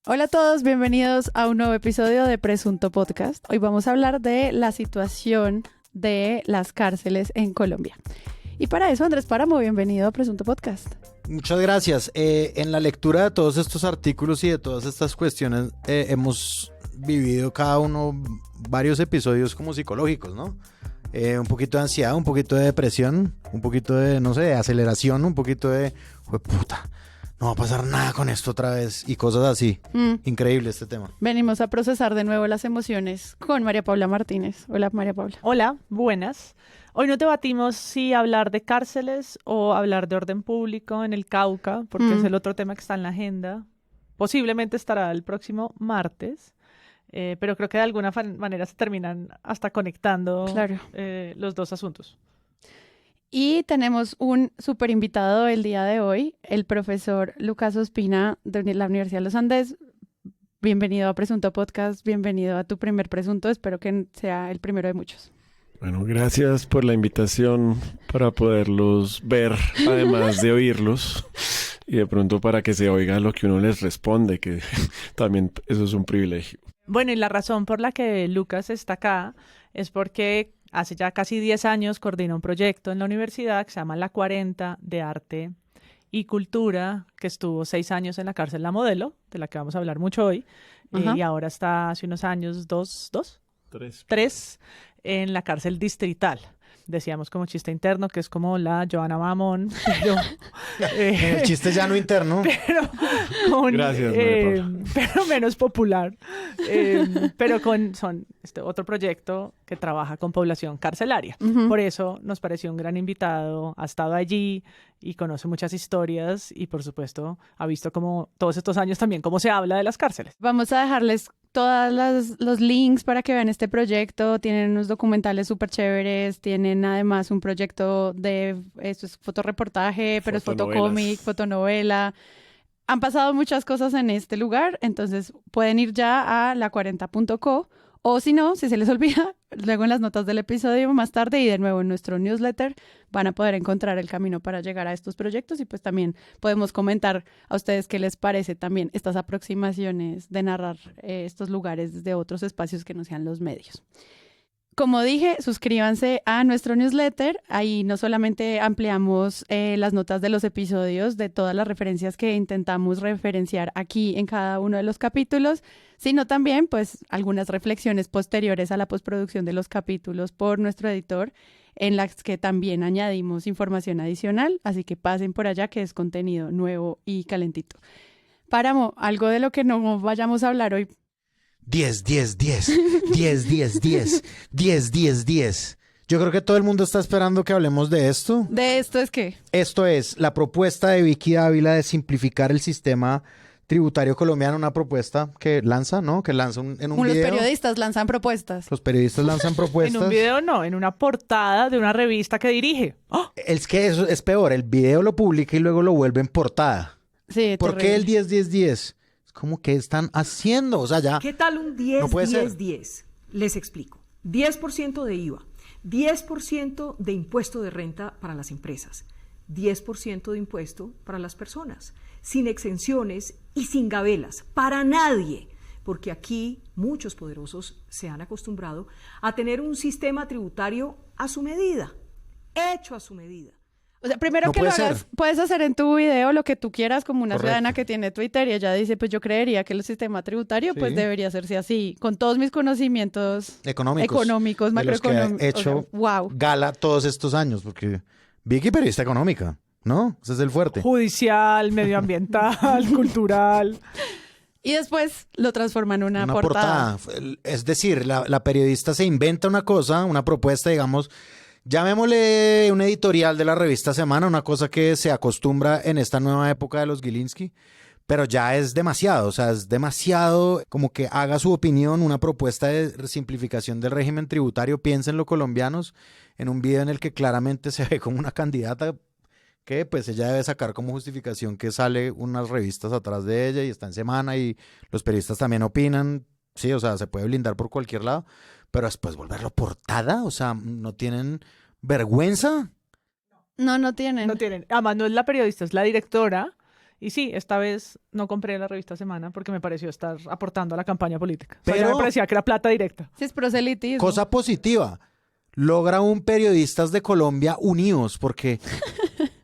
Hola a todos, bienvenidos a un nuevo episodio de Presunto Podcast. Hoy vamos a hablar de la situación de las cárceles en Colombia. Y para eso, Andrés Páramo, bienvenido a Presunto Podcast. Muchas gracias. En la lectura de todos estos artículos y de todas estas cuestiones hemos vivido cada uno varios episodios como psicológicos, ¿no? Un poquito de ansiedad, un poquito de depresión, un poquito de, no sé, de aceleración, un poquito de, puta, no va a pasar nada con esto otra vez y cosas así. Increíble este tema. Venimos a procesar de nuevo las emociones con María Paula Martínez. Hola, María Paula. Hola, buenas. Hoy no debatimos si hablar de cárceles o hablar de orden público en el Cauca, porque es el otro tema que está en la agenda. Posiblemente estará el próximo martes, pero creo que de alguna manera se terminan hasta conectando los dos asuntos. Y tenemos un súper invitado el día de hoy, el profesor Lucas Ospina de la Universidad de los Andes. Bienvenido a Presunto Podcast, bienvenido a tu primer presunto, espero que sea el primero de muchos. Bueno, gracias por la invitación para poderlos ver, además de oírlos, y de pronto para que se oiga lo que uno les responde, que también eso es un privilegio. Bueno, y la razón por la que Lucas está acá es porque hace ya casi 10 años coordina un proyecto en la universidad que se llama La 40 de Arte y Cultura, que estuvo 6 años en la cárcel La Modelo, de la que vamos a hablar mucho hoy, y ahora está hace unos años, tres, en la cárcel distrital. Decíamos como chiste interno que es como la Joana Mamón, pero el chiste ya no interno. Gracias, pero menos popular. Pero son otro proyecto que trabaja con población carcelaria. Por eso nos pareció un gran invitado, ha estado allí y conoce muchas historias y por supuesto ha visto como todos estos años también cómo se habla de las cárceles. Vamos a dejarles todos los links para que vean este proyecto. Tienen unos documentales súper chéveres, tienen además un proyecto de, esto es fotoreportaje, pero es fotocómic, fotonovela. Han pasado muchas cosas en este lugar, entonces pueden ir ya a la40.co o si no, si se les olvida, luego en las notas del episodio más tarde y de nuevo en nuestro newsletter van a poder encontrar el camino para llegar a estos proyectos y pues también podemos comentar a ustedes qué les parece también estas aproximaciones de narrar estos lugares desde otros espacios que no sean los medios. Como dije, suscríbanse a nuestro newsletter. Ahí no solamente ampliamos las notas de los episodios, de todas las referencias que intentamos referenciar aquí en cada uno de los capítulos, sino también pues algunas reflexiones posteriores a la postproducción de los capítulos por nuestro editor, en las que también añadimos información adicional. Así que pasen por allá que es contenido nuevo y calentito. Páramo, algo de lo que no vayamos a hablar hoy. 10. Yo creo que todo el mundo está esperando que hablemos de esto. ¿De esto es qué? Esto es la propuesta de Vicky Dávila de simplificar el sistema tributario colombiano, una propuesta que lanza, ¿no? Que lanza en un video. Los periodistas lanzan propuestas. Los periodistas lanzan propuestas. En un video no, en una portada de una revista que dirige. ¡Oh! Es que eso es peor, el video lo publica y luego lo vuelve en portada. Sí, ¿Por qué el 10? ¿Cómo que están haciendo? O sea, ya. ¿Qué tal un 10, no puede 10, ser. 10? Les explico. 10% de IVA, 10% de impuesto de renta para las empresas, 10% de impuesto para las personas, sin exenciones y sin gabelas, para nadie, porque aquí muchos poderosos se han acostumbrado a tener un sistema tributario a su medida, hecho a su medida. O sea, primero No que lo puede hagas, ser. puedes hacer en tu video lo que tú quieras, como una Correcto. ciudadana que tiene Twitter y ella dice, pues yo creería que el sistema tributario pues Sí. debería hacerse así, con todos mis conocimientos Económicos, macroeconómicos. de los que ha hecho wow. gala todos estos años, porque Vicky periodista económica, ¿no? Ese es el fuerte. Judicial, medioambiental, cultural. Y después lo transforma en una Una portada. Es decir, la periodista se inventa una cosa, una propuesta, digamos, llamémosle un editorial de la revista Semana, una cosa que se acostumbra en esta nueva época de los Gilinski, pero ya es demasiado, o sea, es demasiado como que haga su opinión, una propuesta de simplificación del régimen tributario, piensen los colombianos, en un video en el que claramente se ve como una candidata que pues ella debe sacar como justificación que sale unas revistas atrás de ella y está en Semana y los periodistas también opinan, sí, o sea, se puede blindar por cualquier lado, pero después volverlo portada, o sea, ¿no tienen vergüenza? No tienen. No tienen. Además, no es la periodista, es la directora. Y sí, esta vez no compré la revista Semana porque me pareció estar aportando a la campaña política. Pero ya me parecía que era plata directa. Sí, es proselitismo. Cosa positiva, logra un periodistas de Colombia unidos, porque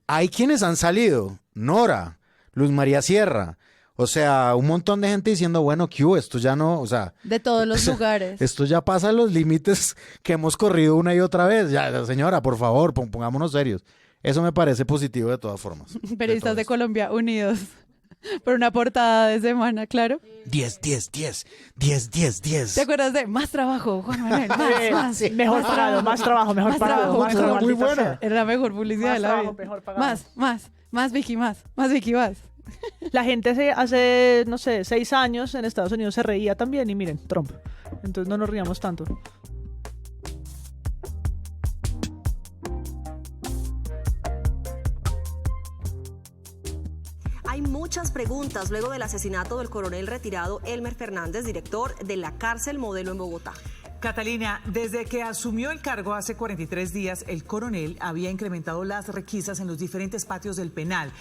hay quienes han salido, Nora, Luz María Sierra, o sea, un montón de gente diciendo, bueno, Q, esto ya no, o sea, De todos los lugares. esto ya pasa los límites que hemos corrido una y otra vez. Ya, señora, por favor, pongámonos serios. Eso me parece positivo de todas formas. Periodistas de todo Colombia unidos por una portada de Semana, claro. 10, 10, 10, 10, 10, 10. ¿Te acuerdas de más trabajo, Juan Manuel? Más. Sí. Mejor pagado, más trabajo, mejor Más pagado. trabajo, más mejor trabajo, muy maldita buena. sea. Era la mejor publicidad Más de la trabajo, vida. mejor pagado. Más Vicky, más Vicky, más. La gente hace, no sé, 6 años en Estados Unidos se reía también y miren, Trump. Entonces no nos riamos tanto. Hay muchas preguntas luego del asesinato del coronel retirado Elmer Fernández, director de la cárcel Modelo en Bogotá. Catalina, desde que asumió el cargo hace 43 días, el coronel había incrementado las requisas en los diferentes patios del penal.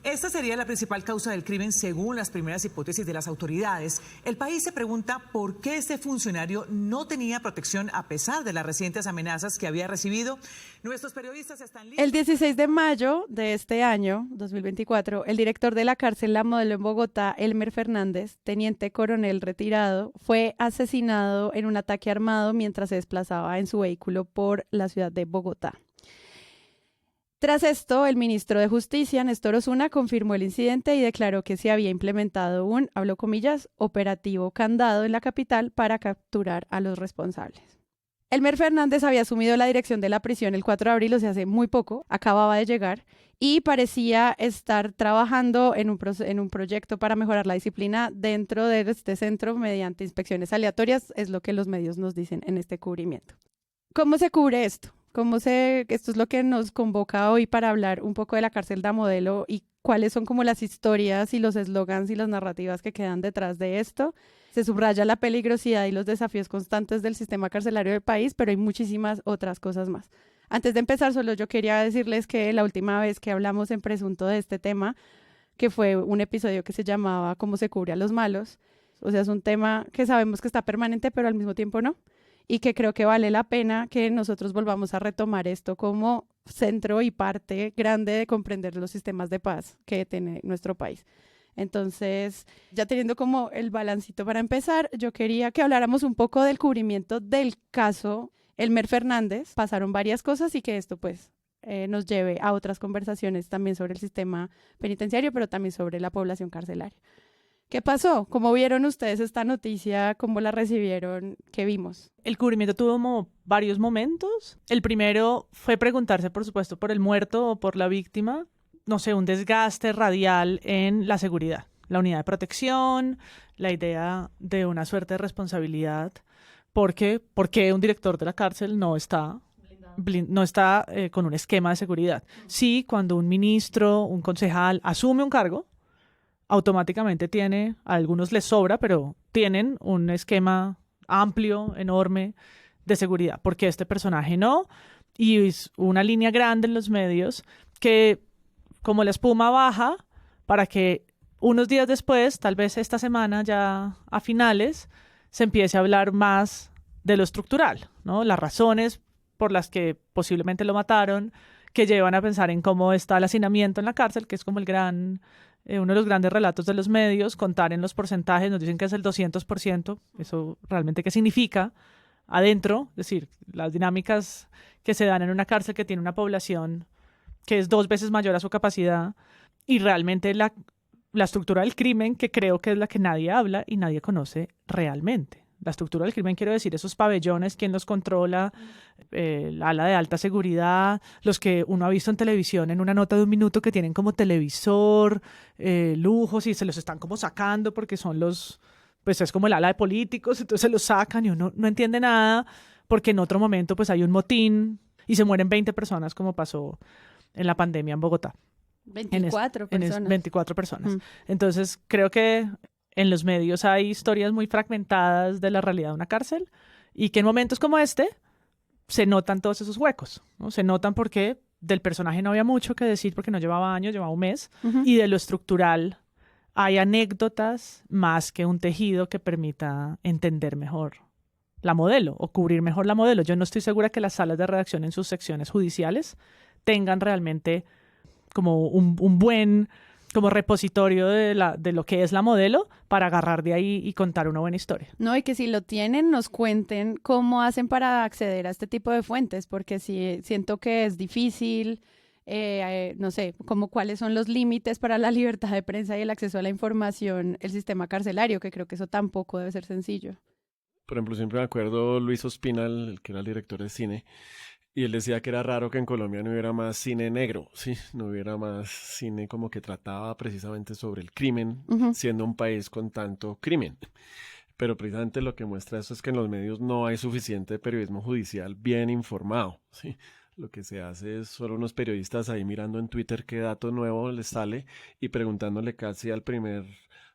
Esta sería la principal causa del crimen según las primeras hipótesis de las autoridades. El país se pregunta por qué este funcionario no tenía protección a pesar de las recientes amenazas que había recibido. Nuestros periodistas están listos. El 16 de mayo de este año, 2024, el director de la cárcel La Modelo en Bogotá, Elmer Fernández, teniente coronel retirado, fue asesinado en un ataque armado mientras se desplazaba en su vehículo por la ciudad de Bogotá. Tras esto, el ministro de Justicia, Néstor Osuna, confirmó el incidente y declaró que se había implementado un, hablo comillas, operativo candado en la capital para capturar a los responsables. Elmer Fernández había asumido la dirección de la prisión el 4 de abril, o sea, hace muy poco, acababa de llegar, y parecía estar trabajando en un proyecto para mejorar la disciplina dentro de este centro mediante inspecciones aleatorias, es lo que los medios nos dicen en este cubrimiento. ¿Cómo se cubre esto? Esto es lo que nos convoca hoy para hablar un poco de la cárcel La Modelo y cuáles son como las historias y los eslogans y las narrativas que quedan detrás de esto. Se subraya la peligrosidad y los desafíos constantes del sistema carcelario del país, pero hay muchísimas otras cosas más. Antes de empezar, solo yo quería decirles que la última vez que hablamos en Presunto de este tema, que fue un episodio que se llamaba ¿Cómo se cubre a los malos? O sea, es un tema que sabemos que está permanente, pero al mismo tiempo no. Y que creo que vale la pena que nosotros volvamos a retomar esto como centro y parte grande de comprender los sistemas de paz que tiene nuestro país. Entonces, ya teniendo como el balancito para empezar, yo quería que habláramos un poco del cubrimiento del caso Elmer Fernández. Pasaron varias cosas y que esto pues nos lleve a otras conversaciones también sobre el sistema penitenciario, pero también sobre la población carcelaria. ¿Qué pasó? ¿Cómo vieron ustedes esta noticia? ¿Cómo la recibieron? ¿Qué vimos? El cubrimiento tuvo como varios momentos. El primero fue preguntarse, por supuesto, por el muerto o por la víctima. No sé, un desgaste radial en la seguridad. La unidad de protección, la idea de una suerte de responsabilidad. ¿Por qué un director de la cárcel no está con un esquema de seguridad? Sí, cuando un ministro, un concejal asume un cargo, automáticamente a algunos les sobra, pero tienen un esquema amplio, enorme de seguridad, porque este personaje no, y es una línea grande en los medios que como la espuma baja para que unos días después, tal vez esta semana ya a finales, se empiece a hablar más de lo estructural, ¿no? Las razones por las que posiblemente lo mataron, que llevan a pensar en cómo está el hacinamiento en la cárcel, que es como uno de los grandes relatos de los medios, contar en los porcentajes, nos dicen que es el 200%, eso realmente qué significa adentro, es decir, las dinámicas que se dan en una cárcel que tiene una población que es 2 veces mayor a su capacidad y realmente la estructura del crimen, que creo que es la que nadie habla y nadie conoce realmente. La estructura del crimen, quiero decir, esos pabellones, quién los controla, la ala de alta seguridad, los que uno ha visto en televisión en una nota de 1 minuto que tienen como televisor, lujos y se los están como sacando porque pues es como el ala de políticos, entonces se los sacan y uno no entiende nada porque en otro momento pues hay un motín y se mueren 20 personas como pasó en la pandemia en Bogotá. 24 personas. 24 personas. Entonces creo que en los medios hay historias muy fragmentadas de la realidad de una cárcel y que en momentos como este se notan todos esos huecos, ¿no? Se notan porque del personaje no había mucho que decir porque no llevaba años, llevaba un mes, y de lo estructural hay anécdotas más que un tejido que permita entender mejor la modelo o cubrir mejor la modelo. Yo no estoy segura que las salas de redacción en sus secciones judiciales tengan realmente como un buen como repositorio de lo que es la modelo para agarrar de ahí y contar una buena historia. No, y que si lo tienen, nos cuenten cómo hacen para acceder a este tipo de fuentes, porque sí, siento que es difícil, no sé, como cuáles son los límites para la libertad de prensa y el acceso a la información, el sistema carcelario, que creo que eso tampoco debe ser sencillo. Por ejemplo, siempre me acuerdo Luis Ospina, el que era el director de cine, y él decía que era raro que en Colombia no hubiera más cine negro, ¿sí? No hubiera más cine como que trataba precisamente sobre el crimen, siendo un país con tanto crimen. Pero precisamente lo que muestra eso es que en los medios no hay suficiente periodismo judicial bien informado, ¿sí? Lo que se hace es solo unos periodistas ahí mirando en Twitter qué dato nuevo les sale y preguntándole casi al primer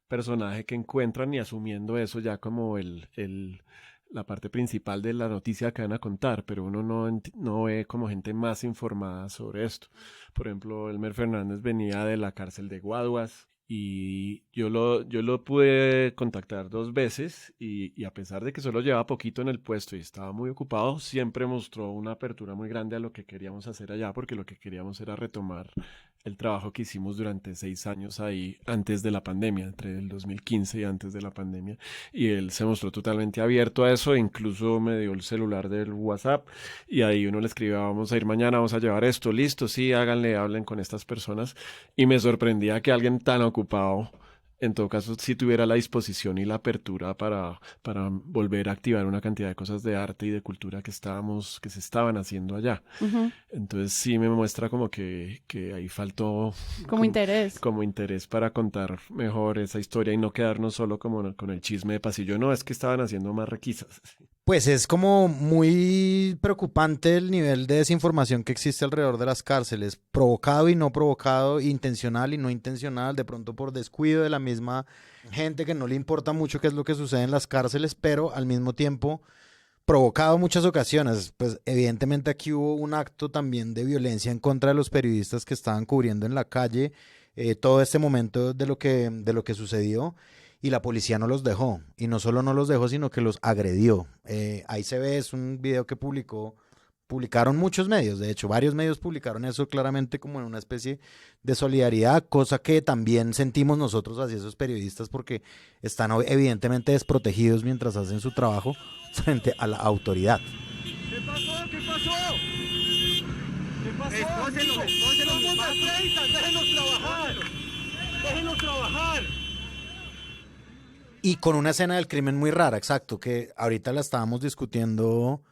personaje que encuentran y asumiendo eso ya como la parte principal de la noticia que van a contar, pero uno no ve como gente más informada sobre esto. Por ejemplo, Elmer Fernández venía de la cárcel de Guaduas y yo lo pude contactar 2 veces y a pesar de que solo llevaba poquito en el puesto y estaba muy ocupado, siempre mostró una apertura muy grande a lo que queríamos hacer allá, porque lo que queríamos era retomar el trabajo que hicimos durante 6 años ahí antes de la pandemia, entre el 2015 y antes de la pandemia, y él se mostró totalmente abierto a eso, incluso me dio el celular del WhatsApp y ahí uno le escribía, vamos a ir mañana, vamos a llevar esto, listo, sí, háganle, hablen con estas personas, y me sorprendía que alguien tan ocupado en todo caso sí tuviera la disposición y la apertura para volver a activar una cantidad de cosas de arte y de cultura que se estaban haciendo allá. Entonces sí me muestra como que ahí faltó como interés. Como interés para contar mejor esa historia y no quedarnos solo como con el chisme de pasillo. No, es que estaban haciendo más requisas. Pues es como muy preocupante el nivel de desinformación que existe alrededor de las cárceles, provocado y no provocado, intencional y no intencional, de pronto por descuido de la misma gente que no le importa mucho qué es lo que sucede en las cárceles, pero al mismo tiempo provocado en muchas ocasiones. Pues evidentemente aquí hubo un acto también de violencia en contra de los periodistas que estaban cubriendo en la calle todo este momento de lo que sucedió. Y la policía no los dejó, y no solo no los dejó, sino que los agredió. Ahí se ve, es un video que publicaron muchos medios, de hecho, varios medios publicaron eso claramente como en una especie de solidaridad, cosa que también sentimos nosotros hacia esos periodistas porque están evidentemente desprotegidos mientras hacen su trabajo frente a la autoridad. ¿Qué pasó? ¿Qué pasó? ¿Qué pasó? Déjenos trabajar. Déjenos trabajar. Y con una escena del crimen muy rara, exacto, que ahorita la estábamos discutiendo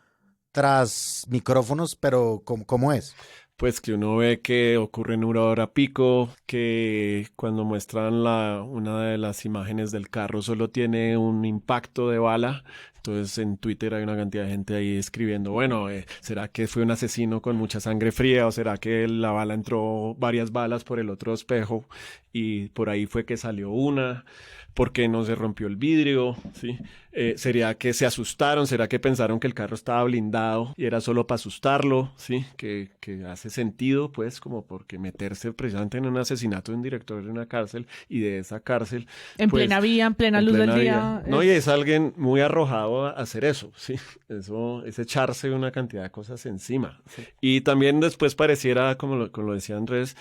tras micrófonos, pero ¿cómo es? Pues que uno ve que ocurre en una hora pico, que cuando muestran una de las imágenes del carro solo tiene un impacto de bala. Entonces en Twitter hay una cantidad de gente ahí escribiendo, bueno, ¿será que fue un asesino con mucha sangre fría o será que la bala entró varias balas por el otro espejo y por ahí fue que salió una? ¿Por qué no se rompió el vidrio? ¿Sí? ¿Sería que se asustaron? ¿Será que pensaron que el carro estaba blindado y era solo para asustarlo? ¿Sí? Que hace sentido, pues, como porque meterse precisamente en un asesinato de un director de una cárcel y de esa cárcel. En pues, plena vía, en plena luz del día. No, y es alguien muy arrojado a hacer eso, ¿sí? Eso es echarse una cantidad de cosas encima. ¿Sí? Y también después pareciera, como lo decía Andrés,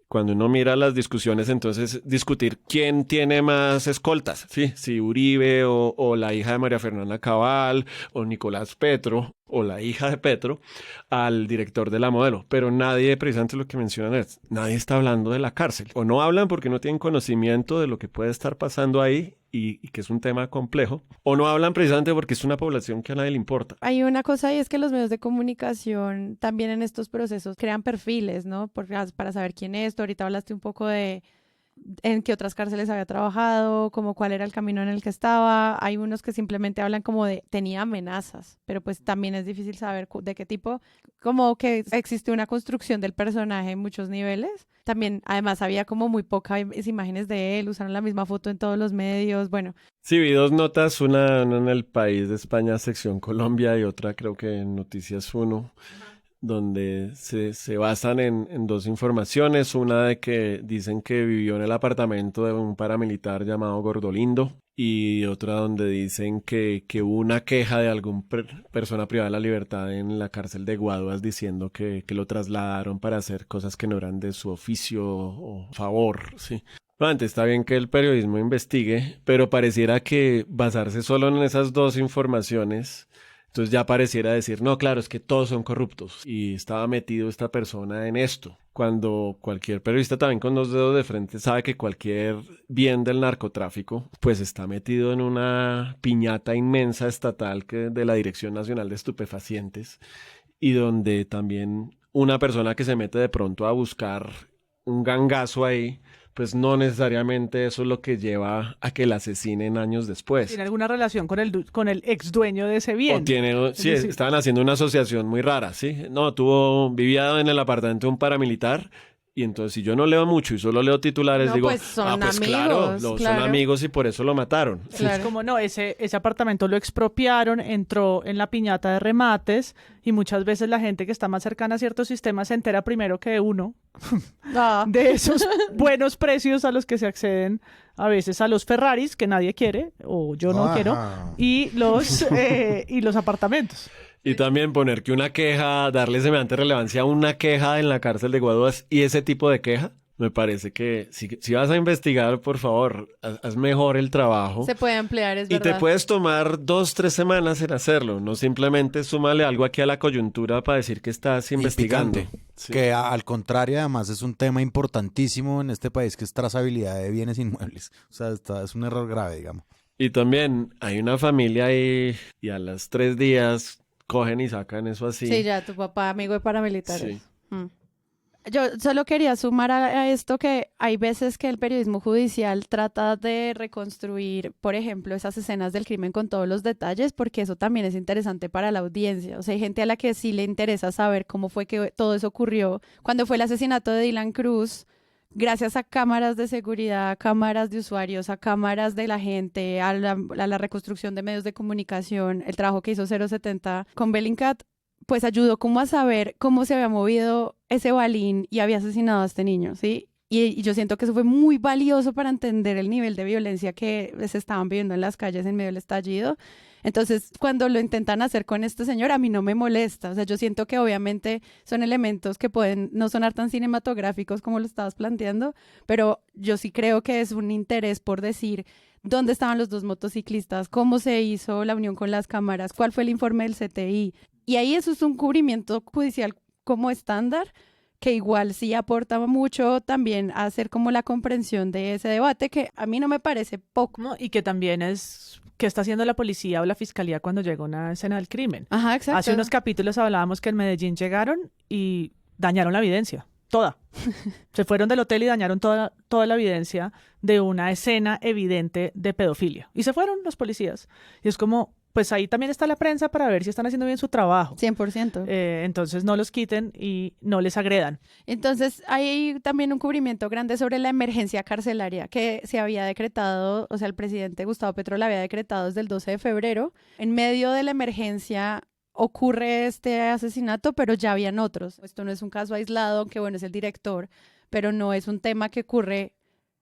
cuando uno mira las discusiones, entonces discutir quién tiene más escoltas, ¿sí? Si Uribe o la hija de María Fernanda Cabal o Nicolás Petro o la hija de Petro al director de la modelo. Pero nadie, precisamente lo que mencionan es, nadie está hablando de la cárcel. O no hablan porque no tienen conocimiento de lo que puede estar pasando ahí y que es un tema complejo, o no hablan precisamente porque es una población que a nadie le importa. Hay una cosa y es que los medios de comunicación también en estos procesos crean perfiles, ¿no? Para saber quién es. Tú ahorita hablaste un poco de en qué otras cárceles había trabajado, como cuál era el camino en el que estaba. Hay unos que simplemente hablan como de tenía amenazas, pero pues también es difícil saber de qué tipo, como que existe una construcción del personaje en muchos niveles. También, además, había como muy pocas imágenes de él, usaron la misma foto en todos los medios, bueno. Sí, vi 2 notas, una en El País de España, sección Colombia, y otra creo que en Noticias 1. donde se basan en dos informaciones, una de que dicen que vivió en el apartamento de un paramilitar llamado Gordolindo y otra donde dicen que hubo una queja de alguna persona privada de la libertad en la cárcel de Guaduas diciendo que lo trasladaron para hacer cosas que no eran de su oficio o favor, ¿sí? Antes está bien que el periodismo investigue, pero pareciera que basarse solo en esas dos informaciones, entonces ya pareciera decir, no, claro, es que todos son corruptos y estaba metido esta persona en esto. Cuando cualquier periodista también con dos dedos de frente sabe que cualquier bien del narcotráfico pues está metido en una piñata inmensa estatal de la Dirección Nacional de Estupefacientes y donde también una persona que se mete de pronto a buscar un gangazo ahí, pues no necesariamente eso es lo que lleva a que la asesinen años después. ¿Tiene alguna relación con el ex dueño de ese bien? Sí, estaban haciendo una asociación muy rara, ¿sí? No, vivía en el apartamento de un paramilitar y entonces si yo no leo mucho y solo leo titulares, digo, pues son pues amigos, claro, claro. son amigos y por eso lo mataron. Claro. Es como no, ese apartamento lo expropiaron, entró en la piñata de remates y muchas veces la gente que está más cercana a ciertos sistemas se entera primero que uno de esos buenos precios a los que se acceden a veces a los Ferraris que nadie quiere o yo no quiero y los apartamentos. Y también poner que una queja, darle semejante relevancia a una queja en la cárcel de Guaduas y ese tipo de queja, me parece que si vas a investigar, por favor, haz mejor el trabajo. Se puede ampliar, es y verdad. te puedes tomar 2-3 semanas en hacerlo, no simplemente súmale algo aquí a la coyuntura para decir que estás investigando. Sí. Que al contrario, además, es un tema importantísimo en este país que es trazabilidad de bienes inmuebles. O sea, es un error grave, digamos. Y también hay una familia ahí y a los 3 días cogen y sacan eso así. Sí, ya, tu papá, amigo de paramilitares. Sí. Yo solo quería sumar a esto que hay veces que el periodismo judicial trata de reconstruir, por ejemplo, esas escenas del crimen con todos los detalles, porque eso también es interesante para la audiencia. O sea, hay gente a la que sí le interesa saber cómo fue que todo eso ocurrió. Cuando fue el asesinato de Dylan Cruz, gracias a cámaras de seguridad, a cámaras de usuarios, a cámaras de la gente, a la reconstrucción de medios de comunicación, el trabajo que hizo 070 con Bellingcat, pues ayudó como a saber cómo se había movido ese balín y había asesinado a este niño, ¿sí? Y yo siento que eso fue muy valioso para entender el nivel de violencia que se estaban viviendo en las calles en medio del estallido. Entonces, cuando lo intentan hacer con este señor, a mí no me molesta. O sea, yo siento que obviamente son elementos que pueden no sonar tan cinematográficos como lo estabas planteando, pero yo sí creo que es un interés por decir dónde estaban los dos motociclistas, cómo se hizo la unión con las cámaras, cuál fue el informe del CTI. Y ahí eso es un cubrimiento judicial como estándar, que igual sí aporta mucho también a hacer como la comprensión de ese debate, que a mí no me parece poco. ¿No? Y que también es qué está haciendo la policía o la fiscalía cuando llega a una escena del crimen. Ajá, exacto. Hace unos capítulos hablábamos que en Medellín llegaron y dañaron la evidencia, toda. Se fueron del hotel y dañaron toda la evidencia de una escena evidente de pedofilia. Y se fueron los policías. Y es como, pues ahí también está la prensa para ver si están haciendo bien su trabajo. 100%. Entonces no los quiten y no les agredan. Entonces hay también un cubrimiento grande sobre la emergencia carcelaria que se había decretado, o sea, el presidente Gustavo Petro la había decretado desde el 12 de febrero. En medio de la emergencia ocurre este asesinato, pero ya habían otros. Esto no es un caso aislado, aunque bueno, es el director, pero no es un tema que ocurre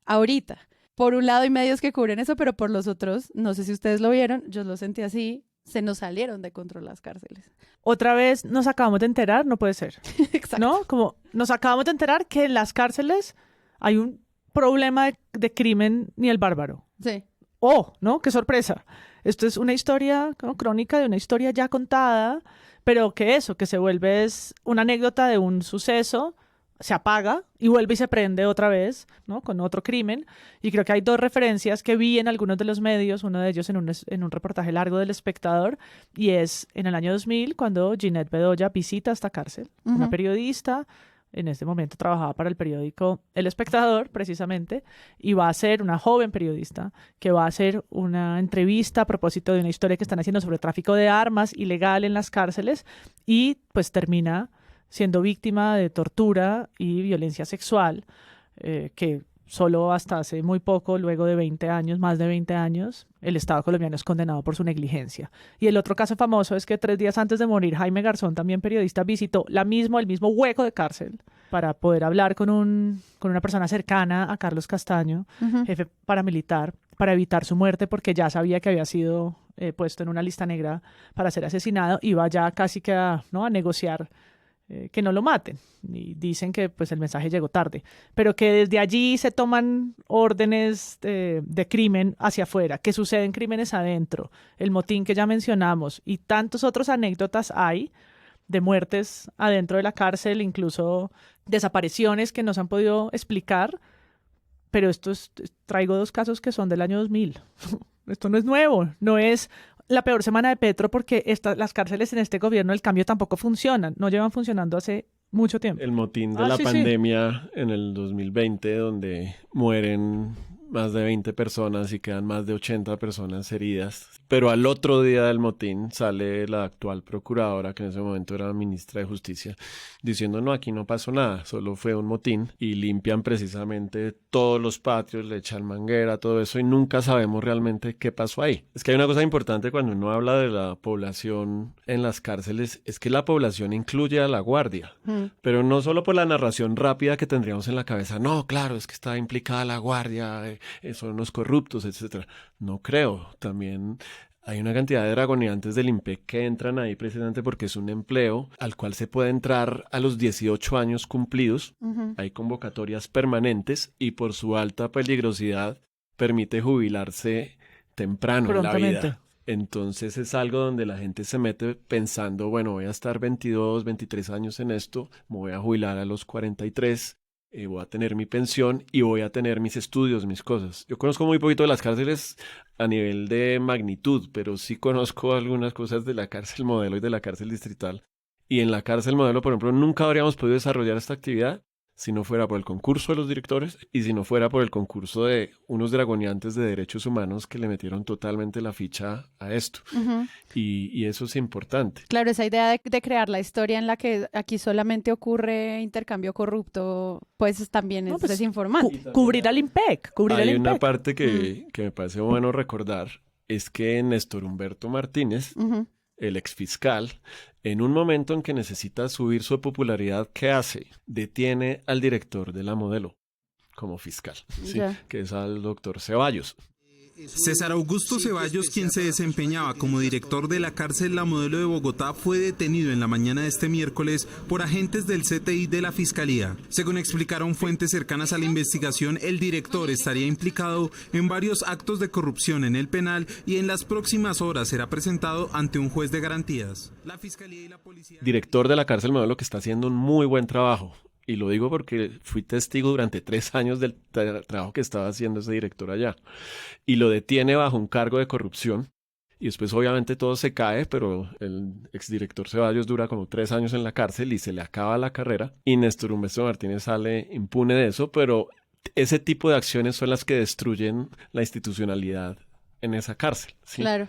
ahorita. Por un lado hay medios que cubren eso, pero por los otros, no sé si ustedes lo vieron, yo lo sentí así, se nos salieron de control las cárceles. Otra vez nos acabamos de enterar, no puede ser. Exacto. ¿No? Como nos acabamos de enterar que en las cárceles hay un problema de crimen ni el bárbaro. Sí. ¡Oh! ¿No? ¡Qué sorpresa! Esto es una historia, ¿no? Crónica de una historia ya contada, pero que se vuelve es una anécdota de un suceso, se apaga y vuelve y se prende otra vez, ¿no? Con otro crimen. Y creo que hay dos referencias que vi en algunos de los medios, uno de ellos en un reportaje largo del Espectador, y es en el año 2000 cuando Ginette Bedoya visita esta cárcel, una periodista. En este momento trabajaba para el periódico El Espectador, precisamente, y va a ser una joven periodista que va a hacer una entrevista a propósito de una historia que están haciendo sobre tráfico de armas ilegal en las cárceles y pues termina siendo víctima de tortura y violencia sexual que solo hasta hace muy poco, luego de 20 años, más de 20 años, el Estado colombiano es condenado por su negligencia. Y el otro caso famoso es que 3 días antes de morir, Jaime Garzón, también periodista, visitó el mismo hueco de cárcel para poder hablar con una persona cercana a Carlos Castaño, jefe paramilitar, para evitar su muerte, porque ya sabía que había sido puesto en una lista negra para ser asesinado. Iba ya casi que a negociar que no lo maten. Y dicen que pues el mensaje llegó tarde, pero que desde allí se toman órdenes de crimen hacia afuera, que suceden crímenes adentro, el motín que ya mencionamos y tantos otros anécdotas hay de muertes adentro de la cárcel, incluso desapariciones que no se han podido explicar, pero traigo 2 casos que son del año 2000. Esto no es nuevo, no es la peor semana de Petro, porque las cárceles en este gobierno del cambio tampoco funcionan, no llevan funcionando hace mucho tiempo. El motín de la pandemia en el 2020, donde mueren más de 20 personas y quedan más de 80 personas heridas. Pero al otro día del motín sale la actual procuradora, que en ese momento era ministra de Justicia, diciendo no, aquí no pasó nada, solo fue un motín, y limpian precisamente todos los patios, le echan manguera, todo eso, y nunca sabemos realmente qué pasó ahí. Es que hay una cosa importante cuando uno habla de la población en las cárceles, es que la población incluye a la guardia, pero no solo por la narración rápida que tendríamos en la cabeza, no, claro, es que está implicada la guardia, son unos corruptos, etcétera. No creo, también hay una cantidad de dragoneantes del IMPEC que entran ahí precisamente porque es un empleo al cual se puede entrar a los 18 años cumplidos. Hay convocatorias permanentes y por su alta peligrosidad permite jubilarse temprano en la vida. Entonces es algo donde la gente se mete pensando, bueno, voy a estar 22, 23 años en esto, me voy a jubilar a los 43, voy a tener mi pensión y voy a tener mis estudios, mis cosas. Yo conozco muy poquito de las cárceles a nivel de magnitud, pero sí conozco algunas cosas de la cárcel modelo y de la cárcel distrital. Y en la cárcel modelo, por ejemplo, nunca habríamos podido desarrollar esta actividad si no fuera por el concurso de los directores y si no fuera por el concurso de unos dragoneantes de derechos humanos que le metieron totalmente la ficha a esto. Y eso es importante. Claro, esa idea de crear la historia en la que aquí solamente ocurre intercambio corrupto, pues también es desinformante. Cubrir al IMPEC. Hay una parte que me parece bueno recordar, es que Néstor Humberto Martínez, el exfiscal, en un momento en que necesita subir su popularidad, ¿qué hace? Detiene al director de la modelo como fiscal, ¿sí? Que es al doctor Ceballos. César Augusto Ceballos, quien se desempeñaba como director de la cárcel La Modelo de Bogotá, fue detenido en la mañana de este miércoles por agentes del CTI de la Fiscalía. Según explicaron fuentes cercanas a la investigación, el director estaría implicado en varios actos de corrupción en el penal y en las próximas horas será presentado ante un juez de garantías. La Fiscalía y la Policía... Director de la cárcel Modelo, que está haciendo un muy buen trabajo. Y lo digo porque fui testigo durante 3 años del trabajo que estaba haciendo ese director allá. Y lo detiene bajo un cargo de corrupción. Y después obviamente todo se cae, pero el exdirector Ceballos dura como 3 años en la cárcel y se le acaba la carrera. Y Néstor Humberto Martínez sale impune de eso, pero ese tipo de acciones son las que destruyen la institucionalidad en esa cárcel, ¿sí? Claro.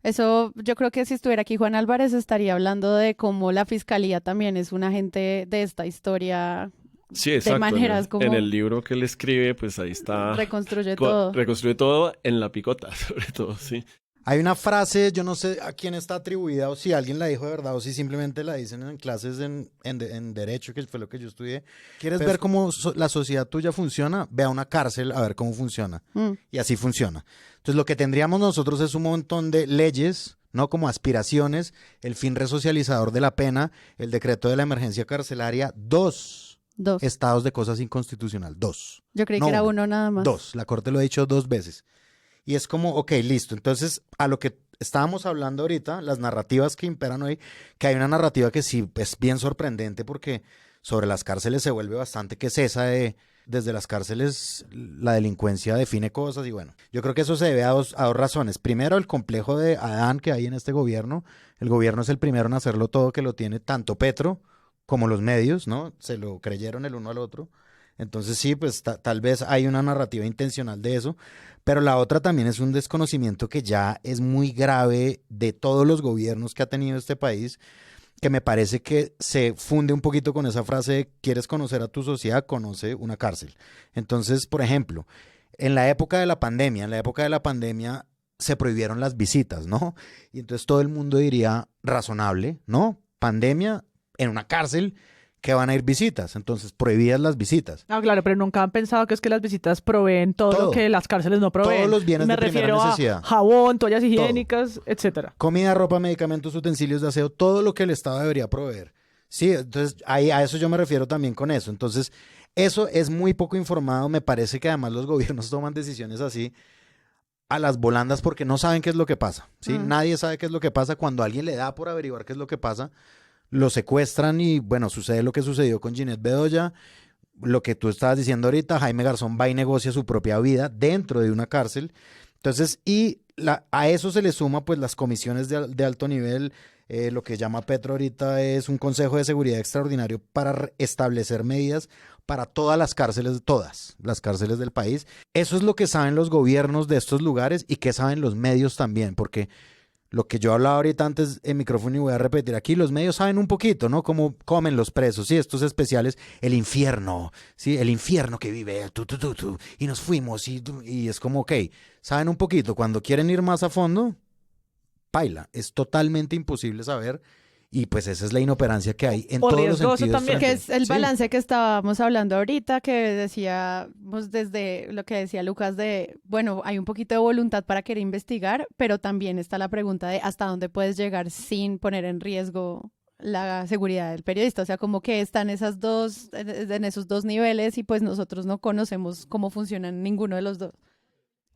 Eso, yo creo que si estuviera aquí Juan Álvarez estaría hablando de cómo la fiscalía también es un agente de esta historia. Sí, exacto. De maneras como... En el libro que él escribe, pues ahí está... Reconstruye todo. Reconstruye todo en la picota, sobre todo, sí. Hay una frase, yo no sé a quién está atribuida o si alguien la dijo de verdad o si simplemente la dicen en clases en Derecho, que fue lo que yo estudié. ¿Quieres ver cómo la sociedad tuya funciona? Ve a una cárcel a ver cómo funciona. Y así funciona. Entonces lo que tendríamos nosotros es un montón de leyes, ¿no? Como aspiraciones, el fin resocializador de la pena, el decreto de la emergencia carcelaria, 2 estados de cosas inconstitucional, 2. Yo creí que era uno nada más. 2, la Corte lo ha dicho 2 veces. Y es como, ok, listo. Entonces, a lo que estábamos hablando ahorita, las narrativas que imperan hoy, que hay una narrativa que sí es bien sorprendente porque sobre las cárceles se vuelve bastante, que es esa de, desde las cárceles la delincuencia define cosas y bueno, yo creo que eso se debe a dos razones. Primero, el complejo de Adán que hay en este gobierno. El gobierno es el primero en hacerlo todo, que lo tiene tanto Petro como los medios, ¿no? Se lo creyeron el uno al otro. Entonces sí, pues tal vez hay una narrativa intencional de eso, pero la otra también es un desconocimiento que ya es muy grave de todos los gobiernos que ha tenido este país, que me parece que se funde un poquito con esa frase de ¿quieres conocer a tu sociedad? Conoce una cárcel. Entonces, por ejemplo, en la época de la pandemia se prohibieron las visitas, ¿no? Y entonces todo el mundo diría razonable, ¿no? Pandemia en una cárcel, que van a ir visitas, entonces prohibidas las visitas. Ah, claro, pero nunca han pensado que es que las visitas proveen todo lo que las cárceles no proveen. Todos los bienes de primera necesidad. A jabón, toallas higiénicas, etcétera. Comida, ropa, medicamentos, utensilios de aseo, todo lo que el Estado debería proveer. Sí, entonces ahí a eso yo me refiero también con eso. Entonces, eso es muy poco informado. Me parece que además los gobiernos toman decisiones así a las volandas porque no saben qué es lo que pasa. ¿Sí? Nadie sabe qué es lo que pasa. Cuando a alguien le da por averiguar qué es lo que pasa, lo secuestran y bueno, sucede lo que sucedió con Ginette Bedoya, lo que tú estabas diciendo ahorita, Jaime Garzón va y negocia su propia vida dentro de una cárcel. Entonces, a eso se le suma pues las comisiones de alto nivel, lo que llama Petro ahorita es un Consejo de Seguridad Extraordinario para establecer medidas para todas las cárceles del país. Eso es lo que saben los gobiernos de estos lugares y que saben los medios también, porque lo que yo hablaba ahorita antes en micrófono y voy a repetir aquí, los medios saben un poquito, ¿no? Cómo comen los presos, ¿sí? Estos especiales, el infierno, ¿sí? El infierno que vive, y nos fuimos, y es como, ok, saben un poquito. Cuando quieren ir más a fondo, paila, es totalmente imposible saber. Y pues esa es la inoperancia que hay en todos los sentidos. También, que es el balance que estábamos hablando ahorita, que decíamos desde lo que decía Lucas de, bueno, hay un poquito de voluntad para querer investigar, pero también está la pregunta de hasta dónde puedes llegar sin poner en riesgo la seguridad del periodista. O sea, como que están en esos dos niveles y pues nosotros no conocemos cómo funcionan ninguno de los dos.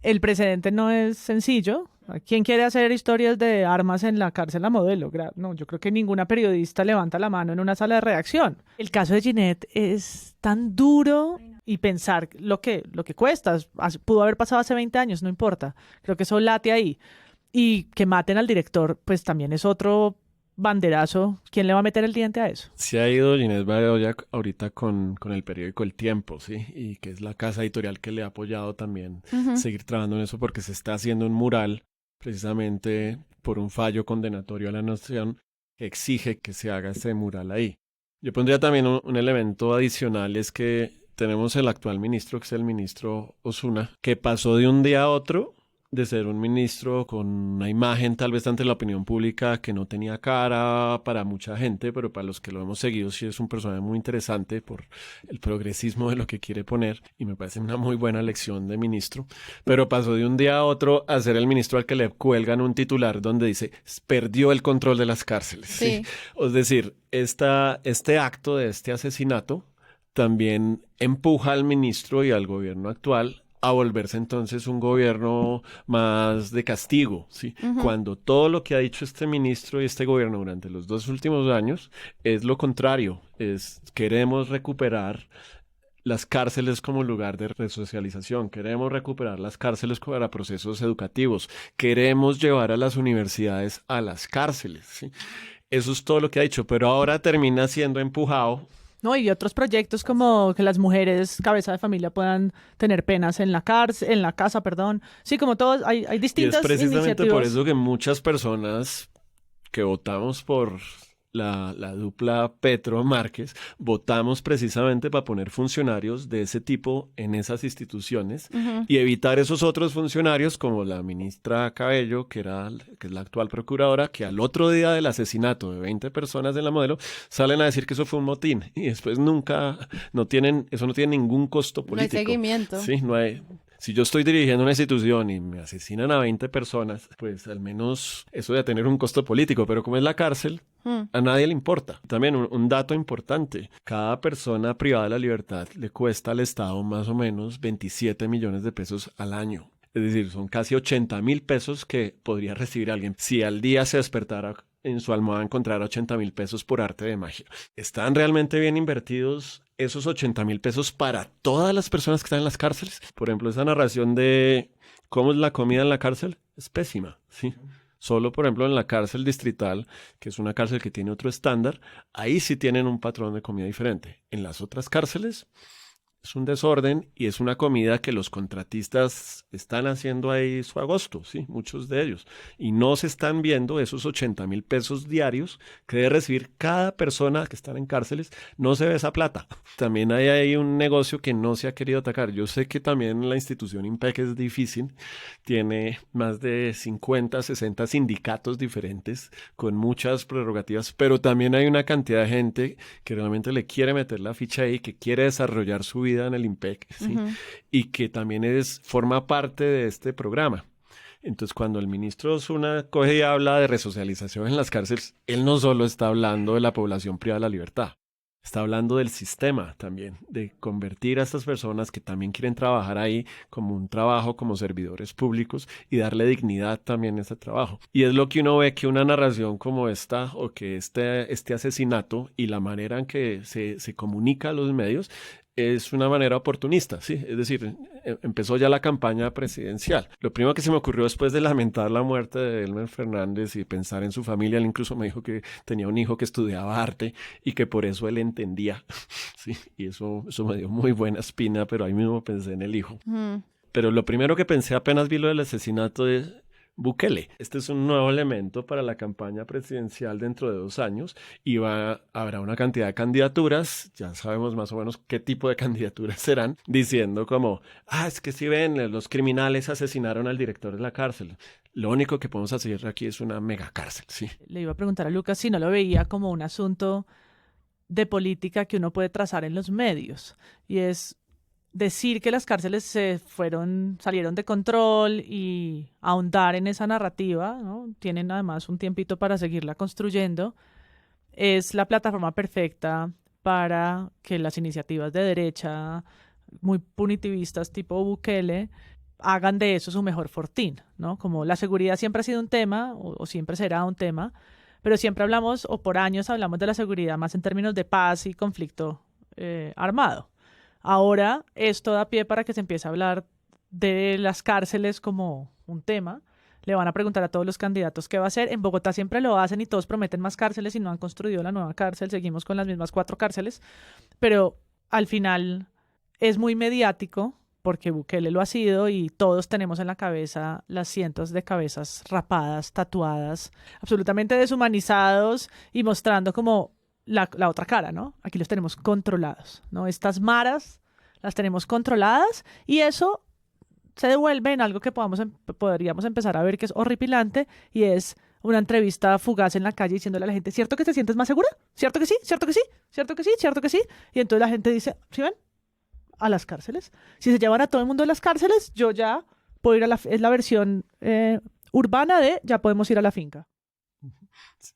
El precedente no es sencillo. ¿Quién quiere hacer historias de armas en la cárcel a modelo? No, yo creo que ninguna periodista levanta la mano en una sala de redacción. El caso de Ginette es tan duro y pensar lo que cuesta. Pudo haber pasado hace 20 años, no importa. Creo que eso late ahí. Y que maten al director, pues también es otro banderazo. ¿Quién le va a meter el diente a eso? Se ha ido Ginette Bedoya ahorita con el periódico El Tiempo, ¿sí? Y que es la casa editorial que le ha apoyado también seguir trabajando en eso porque se está haciendo un mural precisamente por un fallo condenatorio a la nación que exige que se haga ese mural ahí. Yo pondría también un elemento adicional, es que tenemos el actual ministro, que es el ministro Osuna, que pasó de un día a otro de ser un ministro con una imagen tal vez ante la opinión pública que no tenía cara para mucha gente, pero para los que lo hemos seguido sí es un personaje muy interesante por el progresismo de lo que quiere poner y me parece una muy buena elección de ministro, pero pasó de un día a otro a ser el ministro al que le cuelgan un titular donde dice perdió el control de las cárceles. Sí. Es decir, este acto de este asesinato también empuja al ministro y al gobierno actual a volverse entonces un gobierno más de castigo, ¿sí? Cuando todo lo que ha dicho este ministro y este gobierno durante los 2 últimos años es lo contrario, queremos recuperar las cárceles como lugar de resocialización, queremos recuperar las cárceles para procesos educativos, queremos llevar a las universidades a las cárceles, ¿sí? Eso es todo lo que ha dicho, pero ahora termina siendo empujado. No, y otros proyectos como que las mujeres cabeza de familia puedan tener penas en la casa. Sí, como todos, hay distintas iniciativas. Y es precisamente por eso que muchas personas que votamos por la dupla Petro-Márquez, votamos precisamente para poner funcionarios de ese tipo en esas instituciones y evitar esos otros funcionarios como la ministra Cabello, que es la actual procuradora, que al otro día del asesinato de 20 personas en la modelo salen a decir que eso fue un motín y después eso no tiene ningún costo político. No hay seguimiento. Sí, no hay. Si yo estoy dirigiendo una institución y me asesinan a 20 personas, pues al menos eso debe tener un costo político, pero como es la cárcel, a nadie le importa. También un dato importante, cada persona privada de la libertad le cuesta al Estado más o menos 27 millones de pesos al año. Es decir, son casi 80,000 pesos que podría recibir alguien si al día se despertara en su almohada encontrara 80,000 pesos por arte de magia. ¿Están realmente bien invertidos esos 80,000 pesos para todas las personas que están en las cárceles? Por ejemplo, esa narración de cómo es la comida en la cárcel es pésima, ¿sí? Solo, por ejemplo, en la cárcel distrital, que es una cárcel que tiene otro estándar, ahí sí tienen un patrón de comida diferente. En las otras cárceles, Es un desorden y es una comida que los contratistas están haciendo ahí su agosto, sí, muchos de ellos. Y no se están viendo esos 80,000 pesos diarios que debe recibir cada persona que está en cárceles. No se ve esa plata. También hay ahí un negocio que no se ha querido atacar. Yo sé que también la institución IMPEC es difícil. Tiene más de 50, 60 sindicatos diferentes con muchas prerrogativas, pero también hay una cantidad de gente que realmente le quiere meter la ficha ahí, que quiere desarrollar su vida en el IMPEC, ¿sí? Y que también forma parte de este programa. Entonces, cuando el ministro Osuna coge y habla de resocialización en las cárceles, él no solo está hablando de la población privada de la libertad, está hablando del sistema también, de convertir a estas personas que también quieren trabajar ahí como un trabajo como servidores públicos y darle dignidad también a ese trabajo. Y es lo que uno ve que una narración como esta o que este asesinato y la manera en que se comunica a los medios es una manera oportunista, ¿sí? Es decir, empezó ya la campaña presidencial. Lo primero que se me ocurrió después de lamentar la muerte de Elmer Fernández y pensar en su familia, él incluso me dijo que tenía un hijo que estudiaba arte y que por eso él entendía, ¿sí? Y eso me dio muy buena espina, pero ahí mismo pensé en el hijo. Pero lo primero que pensé apenas vi lo del asesinato es Bukele. Este es un nuevo elemento para la campaña presidencial dentro de 2 años y habrá una cantidad de candidaturas, ya sabemos más o menos qué tipo de candidaturas serán, diciendo como, es que si ven, los criminales asesinaron al director de la cárcel. Lo único que podemos hacer aquí es una mega cárcel, ¿sí? Le iba a preguntar a Lucas si no lo veía como un asunto de política que uno puede trazar en los medios, y es decir que las cárceles salieron de control y ahondar en esa narrativa, ¿no? Tienen además un tiempito para seguirla construyendo, es la plataforma perfecta para que las iniciativas de derecha muy punitivistas tipo Bukele hagan de eso su mejor fortín, ¿no? Como la seguridad siempre ha sido un tema o siempre será un tema, pero siempre hablamos, o por años hablamos de la seguridad más en términos de paz y conflicto armado. Ahora esto da pie para que se empiece a hablar de las cárceles como un tema. Le van a preguntar a todos los candidatos qué va a hacer. En Bogotá siempre lo hacen y todos prometen más cárceles y no han construido la nueva cárcel. Seguimos con las mismas 4 cárceles. Pero al final es muy mediático porque Bukele lo ha sido y todos tenemos en la cabeza las cientos de cabezas rapadas, tatuadas, absolutamente deshumanizados y mostrando como la otra cara, ¿no? Aquí los tenemos controlados, ¿no? Estas maras las tenemos controladas y eso se devuelve en algo que podríamos empezar a ver que es horripilante, y es una entrevista fugaz en la calle diciéndole a la gente, ¿cierto que te sientes más segura? ¿Cierto que sí? ¿Cierto que sí? ¿Cierto que sí? ¿Cierto que sí? Y entonces la gente dice, ¿sí ven? A las cárceles. Si se llevan a todo el mundo a las cárceles, yo ya puedo ir es la versión urbana de ya podemos ir a la finca.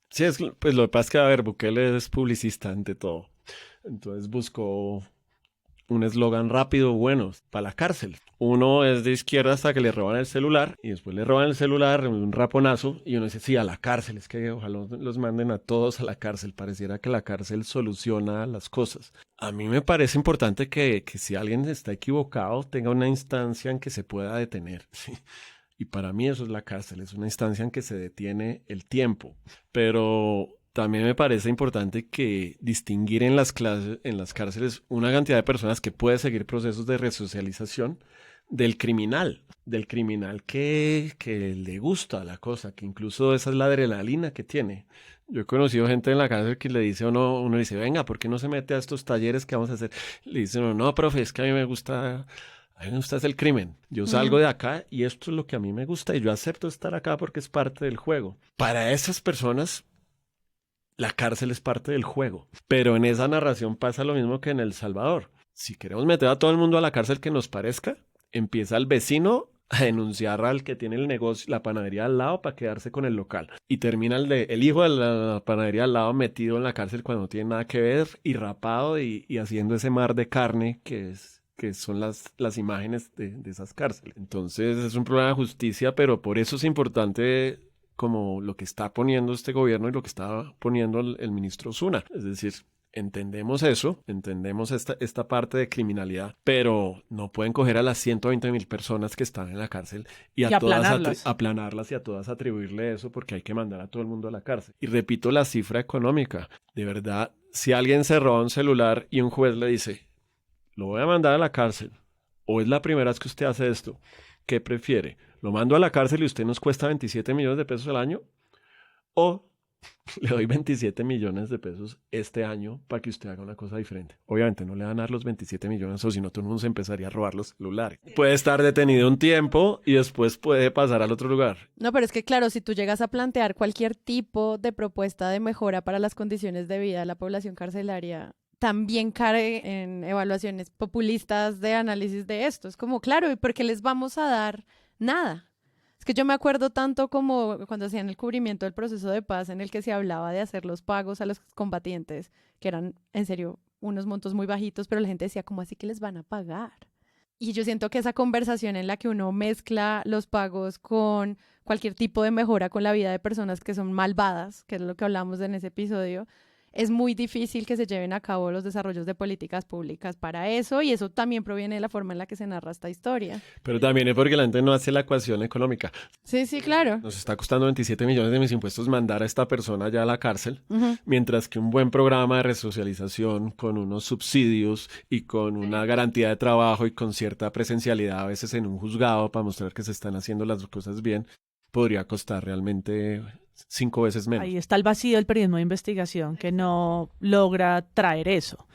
Sí, pues lo que pasa es que, a ver, Bukele es publicista ante todo. Entonces buscó un eslogan rápido, bueno, para la cárcel. Uno es de izquierda hasta que le roban el celular y después le roban el celular, un raponazo, y uno dice, sí, a la cárcel. Es que ojalá los manden a todos a la cárcel. Pareciera que la cárcel soluciona las cosas. A mí me parece importante que si alguien está equivocado, tenga una instancia en que se pueda detener, ¿sí? Y para mí eso es la cárcel, es una instancia en que se detiene el tiempo. Pero también me parece importante que distinguir en las cárceles una cantidad de personas que puede seguir procesos de resocialización del criminal que le gusta la cosa, que incluso esa es la adrenalina que tiene. Yo he conocido gente en la cárcel que le dice uno dice, venga, ¿por qué no se mete a estos talleres que vamos a hacer? Le dicen, no, profe, es que a mí me gusta es el crimen. Yo salgo de acá y esto es lo que a mí me gusta y yo acepto estar acá porque es parte del juego. Para esas personas, la cárcel es parte del juego. Pero en esa narración pasa lo mismo que en El Salvador. Si queremos meter a todo el mundo a la cárcel que nos parezca, empieza el vecino a denunciar al que tiene el negocio, la panadería al lado, para quedarse con el local. Y termina el hijo de la panadería al lado metido en la cárcel cuando no tiene nada que ver, y rapado y haciendo ese mar de carne que son las imágenes de esas cárceles. Entonces es un problema de justicia, pero por eso es importante como lo que está poniendo este gobierno y lo que está poniendo el ministro Osuna. Es decir, entendemos eso, entendemos esta parte de criminalidad, pero no pueden coger a las 120,000 personas que están en la cárcel y a todas aplanarlas y a todas atribuirle eso, porque hay que mandar a todo el mundo a la cárcel. Y repito la cifra económica. De verdad, si alguien se roba un celular y un juez le dice, lo voy a mandar a la cárcel, o es la primera vez que usted hace esto, ¿qué prefiere? ¿Lo mando a la cárcel y usted nos cuesta 27 millones de pesos al año? ¿O le doy 27 millones de pesos este año para que usted haga una cosa diferente? Obviamente no le van a dar los 27 millones, o si no todo el mundo se empezaría a robar los celulares. Puede estar detenido un tiempo y después puede pasar al otro lugar. No, pero es que claro, si tú llegas a plantear cualquier tipo de propuesta de mejora para las condiciones de vida de la población carcelaria, también cae en evaluaciones populistas de análisis de esto. Es como, claro, ¿y por qué les vamos a dar nada? Es que yo me acuerdo tanto como cuando hacían el cubrimiento del proceso de paz en el que se hablaba de hacer los pagos a los combatientes, que eran, en serio, unos montos muy bajitos, pero la gente decía, ¿cómo así que les van a pagar? Y yo siento que esa conversación en la que uno mezcla los pagos con cualquier tipo de mejora con la vida de personas que son malvadas, que es lo que hablamos en ese episodio, es muy difícil que se lleven a cabo los desarrollos de políticas públicas para eso, y eso también proviene de la forma en la que se narra esta historia. Pero también es porque la gente no hace la ecuación económica. Sí, sí, claro. Nos está costando 27 millones de mis impuestos mandar a esta persona ya a la cárcel, mientras que un buen programa de resocialización con unos subsidios y con una garantía de trabajo y con cierta presencialidad a veces en un juzgado para mostrar que se están haciendo las cosas bien, podría costar realmente 5 veces menos. Ahí está el vacío del periodismo de investigación que no logra traer eso.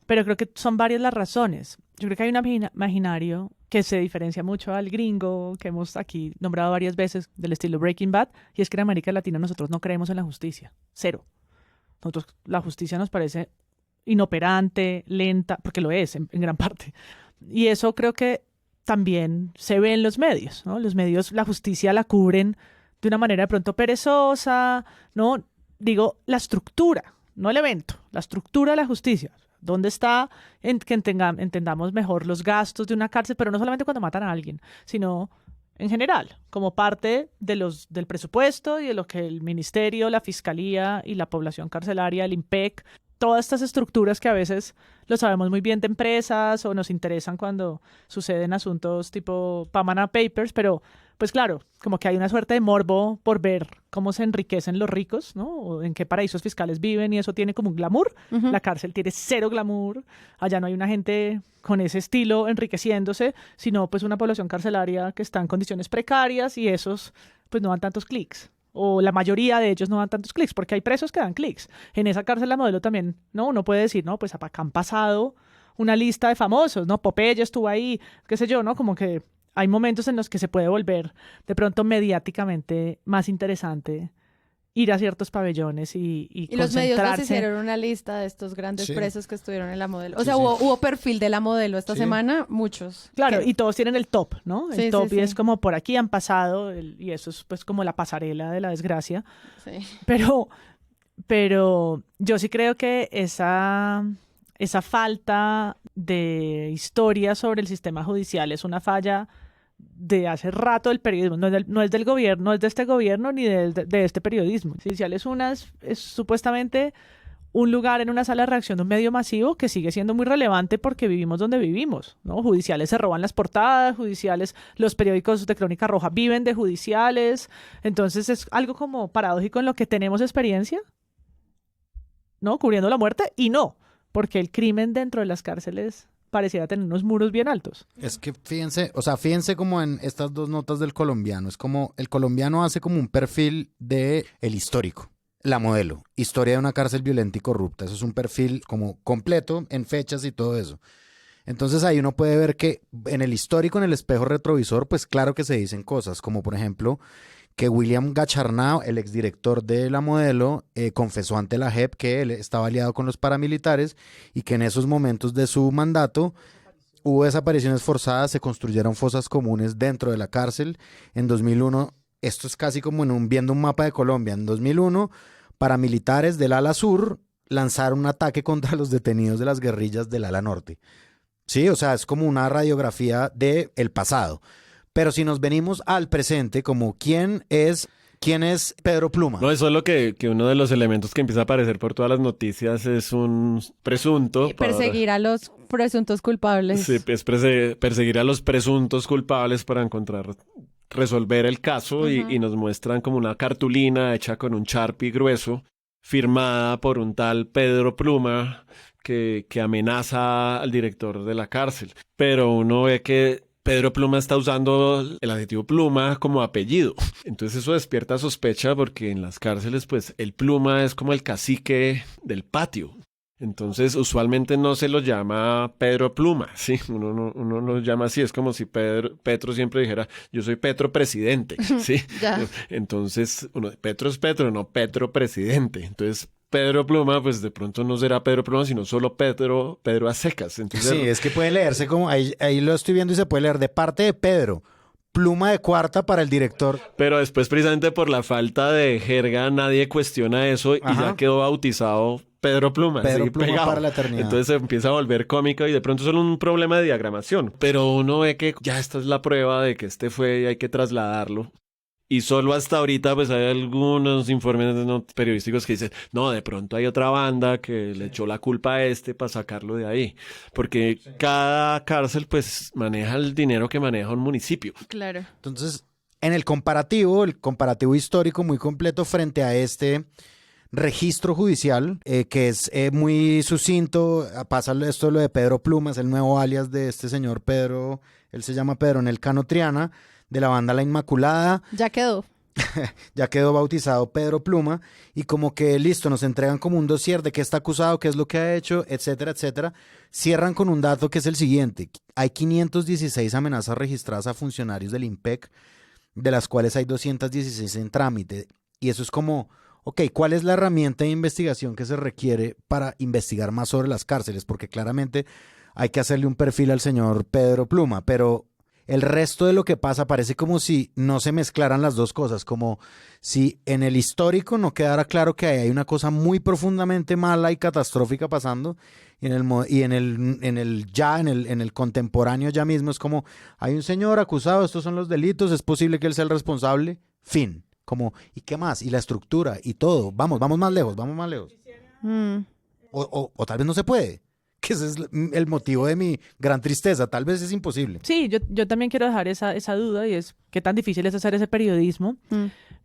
Pero creo que son varias las razones. Yo creo que hay un imaginario que se diferencia mucho al gringo, que hemos aquí nombrado varias veces, del estilo Breaking Bad, y es que en América Latina nosotros no creemos en la justicia. Cero. Nosotros, la justicia nos parece inoperante, lenta, porque lo es en gran parte. Y eso creo que también se ve en los medios, ¿no? Los medios la justicia la cubren de una manera de pronto perezosa, ¿no? Digo, la estructura, no el evento, la estructura de la justicia. ¿Dónde está que entendamos mejor los gastos de una cárcel? Pero no solamente cuando matan a alguien, sino en general, como parte del presupuesto y de lo que el ministerio, la fiscalía y la población carcelaria, el IMPEC, todas estas estructuras que a veces lo sabemos muy bien de empresas o nos interesan cuando suceden asuntos tipo Panama Papers, pero pues claro, como que hay una suerte de morbo por ver cómo se enriquecen los ricos, ¿no? O en qué paraísos fiscales viven, y eso tiene como un glamour. La cárcel tiene cero glamour, allá no hay una gente con ese estilo enriqueciéndose, sino pues una población carcelaria que está en condiciones precarias, y esos pues no dan tantos clics. O la mayoría de ellos no dan tantos clics, porque hay presos que dan clics. En esa cárcel la modelo también, ¿no? Uno puede decir, no, pues acá han pasado una lista de famosos, ¿no? Popeye estuvo ahí, qué sé yo, ¿no? Como que hay momentos en los que se puede volver de pronto mediáticamente más interesante ir a ciertos pabellones y los medios nos concentrarse. hicieron una lista de estos grandes presos que estuvieron en la modelo. O sea, hubo perfil de la modelo esta semana, muchos. Claro, y todos tienen el top, ¿no? El Sí, top, sí, y sí. es como por aquí han pasado, y eso es pues como la pasarela de la desgracia. Sí. Pero yo sí creo que esa falta de historia sobre el sistema judicial es una falla de hace rato del periodismo, no es del gobierno, no es de este gobierno ni de este periodismo. El judicial es supuestamente un lugar en una sala de reacción de un medio masivo que sigue siendo muy relevante porque vivimos donde vivimos, ¿no? Judiciales se roban las portadas, judiciales, los periódicos de Crónica Roja viven de judiciales, entonces es algo como paradójico en lo que tenemos experiencia, ¿no? Cubriendo la muerte, y no, porque el crimen dentro de las cárceles pareciera tener unos muros bien altos. Es que fíjense como en estas dos notas del colombiano, es como el colombiano hace como un perfil de el histórico, la modelo, historia de una cárcel violenta y corrupta, eso es un perfil como completo en fechas y todo eso. Entonces ahí uno puede ver que en el histórico, en el espejo retrovisor, pues claro que se dicen cosas, como por ejemplo que William Gacharnao, el exdirector de la modelo, confesó ante la JEP que él estaba aliado con los paramilitares y que en esos momentos de su mandato hubo desapariciones forzadas, se construyeron fosas comunes dentro de la cárcel. En 2001, esto es casi como viendo un mapa de Colombia, en 2001, paramilitares del ala sur lanzaron un ataque contra los detenidos de las guerrillas del ala norte. Sí, o sea, es como una radiografía del pasado. Pero si nos venimos al presente, como ¿quién es Pedro Pluma? No, eso es lo que uno de los elementos que empieza a aparecer por todas las noticias es un presunto. Y perseguir a los presuntos culpables. Sí, es perseguir a los presuntos culpables para resolver el caso, y nos muestran como una cartulina hecha con un Sharpie grueso firmada por un tal Pedro Pluma que amenaza al director de la cárcel. Pero uno ve que Pedro Pluma está usando el adjetivo Pluma como apellido. Entonces eso despierta sospecha porque en las cárceles pues el Pluma es como el cacique del patio. Entonces usualmente no se lo llama Pedro Pluma, ¿sí? Uno lo llama así, es como si Petro siempre dijera, yo soy Petro presidente, ¿sí? Entonces, Petro es Petro, no Petro presidente. Entonces, Pedro Pluma, pues de pronto no será Pedro Pluma, sino solo Pedro a secas. Entonces, sí, es que puede leerse como, ahí lo estoy viendo y se puede leer de parte de Pedro, Pluma de cuarta para el director. Pero después, precisamente por la falta de jerga, nadie cuestiona eso y ya quedó bautizado Pedro Pluma. Pedro Pluma pegado. para la eternidad. Entonces se empieza a volver cómico y de pronto es solo un problema de diagramación. Pero uno ve que ya esta es la prueba de que fue y hay que trasladarlo. Y solo hasta ahorita pues hay algunos informes periodísticos que dicen, no, de pronto hay otra banda que le echó la culpa a para sacarlo de ahí. Porque cada cárcel pues maneja el dinero que maneja un municipio. Claro. Entonces, en el comparativo histórico muy completo frente a este registro judicial, que es muy sucinto, pasa esto de lo de Pedro Pluma, es el nuevo alias de este señor Pedro, él se llama Pedro Nelcano Triana, de la banda La Inmaculada. Ya quedó bautizado Pedro Pluma, y como que listo, nos entregan como un dossier de qué está acusado, qué es lo que ha hecho, etcétera, etcétera. Cierran con un dato que es el siguiente: hay 516 amenazas registradas a funcionarios del IMPEC, de las cuales hay 216 en trámite, y eso es como, ok, ¿cuál es la herramienta de investigación que se requiere para investigar más sobre las cárceles? Porque claramente hay que hacerle un perfil al señor Pedro Pluma, pero el resto de lo que pasa parece como si no se mezclaran las dos cosas, como si en el histórico no quedara claro que hay una cosa muy profundamente mala y catastrófica pasando, y en el contemporáneo ya mismo es como, hay un señor acusado, estos son los delitos, es posible que él sea el responsable, fin. Como, ¿y qué más? Y la estructura y todo. Vamos más lejos. O tal vez no se puede. Que ese es el motivo de mi gran tristeza. Tal vez es imposible. Sí, yo también quiero dejar esa duda, y es qué tan difícil es hacer ese periodismo.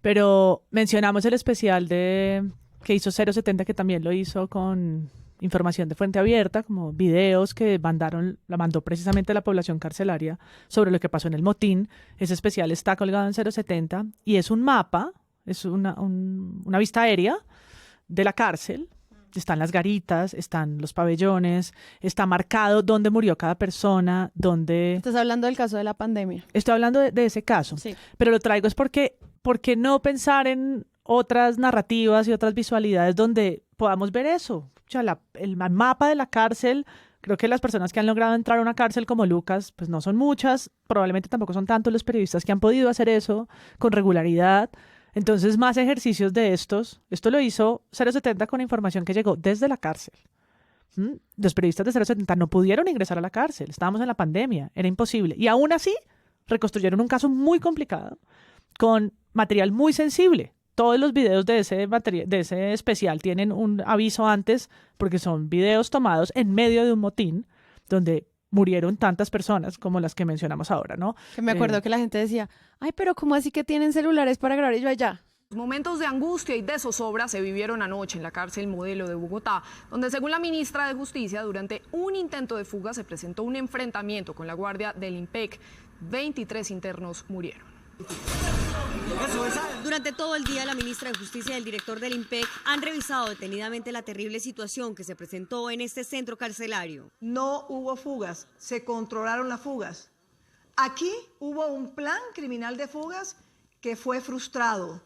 Pero mencionamos el especial que hizo 070, que también lo hizo con información de fuente abierta, como videos que la mandó precisamente la población carcelaria sobre lo que pasó en el motín. Ese especial está colgado en 070 y es un mapa, es una vista aérea de la cárcel. Están las garitas, están los pabellones, está marcado dónde murió cada persona, dónde... Estás hablando del caso de la pandemia. Estoy hablando de ese caso, sí. Pero lo traigo es porque no pensar en otras narrativas y otras visualidades donde podamos ver eso. O sea, el mapa de la cárcel, creo que las personas que han logrado entrar a una cárcel como Lucas, pues no son muchas, probablemente tampoco son tantos los periodistas que han podido hacer eso con regularidad. Entonces, más ejercicios de estos. Esto lo hizo 070 con información que llegó desde la cárcel. Los periodistas de 070 no pudieron ingresar a la cárcel. Estábamos en la pandemia. Era imposible. Y aún así, reconstruyeron un caso muy complicado con material muy sensible. Todos los videos de ese especial tienen un aviso antes porque son videos tomados en medio de un motín donde murieron tantas personas como las que mencionamos ahora, ¿no? Que me acuerdo que la gente decía, ay, pero ¿cómo así que tienen celulares para grabar? Y yo allá. Momentos de angustia y de zozobra se vivieron anoche en la cárcel Modelo de Bogotá, donde según la ministra de Justicia, durante un intento de fuga se presentó un enfrentamiento con la guardia del IMPEC. 23 internos murieron. Durante todo el día, la ministra de Justicia y el director del IMPEC han revisado detenidamente la terrible situación que se presentó en este centro carcelario. No hubo fugas, se controlaron las fugas. Aquí hubo un plan criminal de fugas que fue frustrado.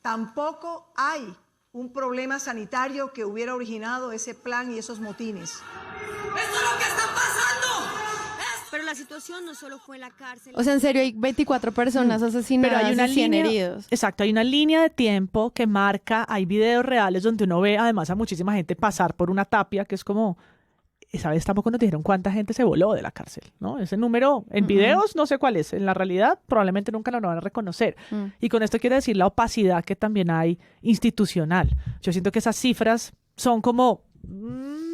Tampoco hay un problema sanitario que hubiera originado ese plan y esos motines. ¡Esto es lo que está pasando! Pero la situación no solo fue en la cárcel. O sea, en serio, hay 24 personas asesinadas, pero hay 100 heridos. Exacto, hay una línea de tiempo que marca, hay videos reales donde uno ve además a muchísima gente pasar por una tapia, que es como, esa vez tampoco nos dijeron cuánta gente se voló de la cárcel, ¿no? Ese número en videos no sé cuál es, en la realidad probablemente nunca lo van a reconocer. Y con esto quiero decir la opacidad que también hay institucional. Yo siento que esas cifras son como...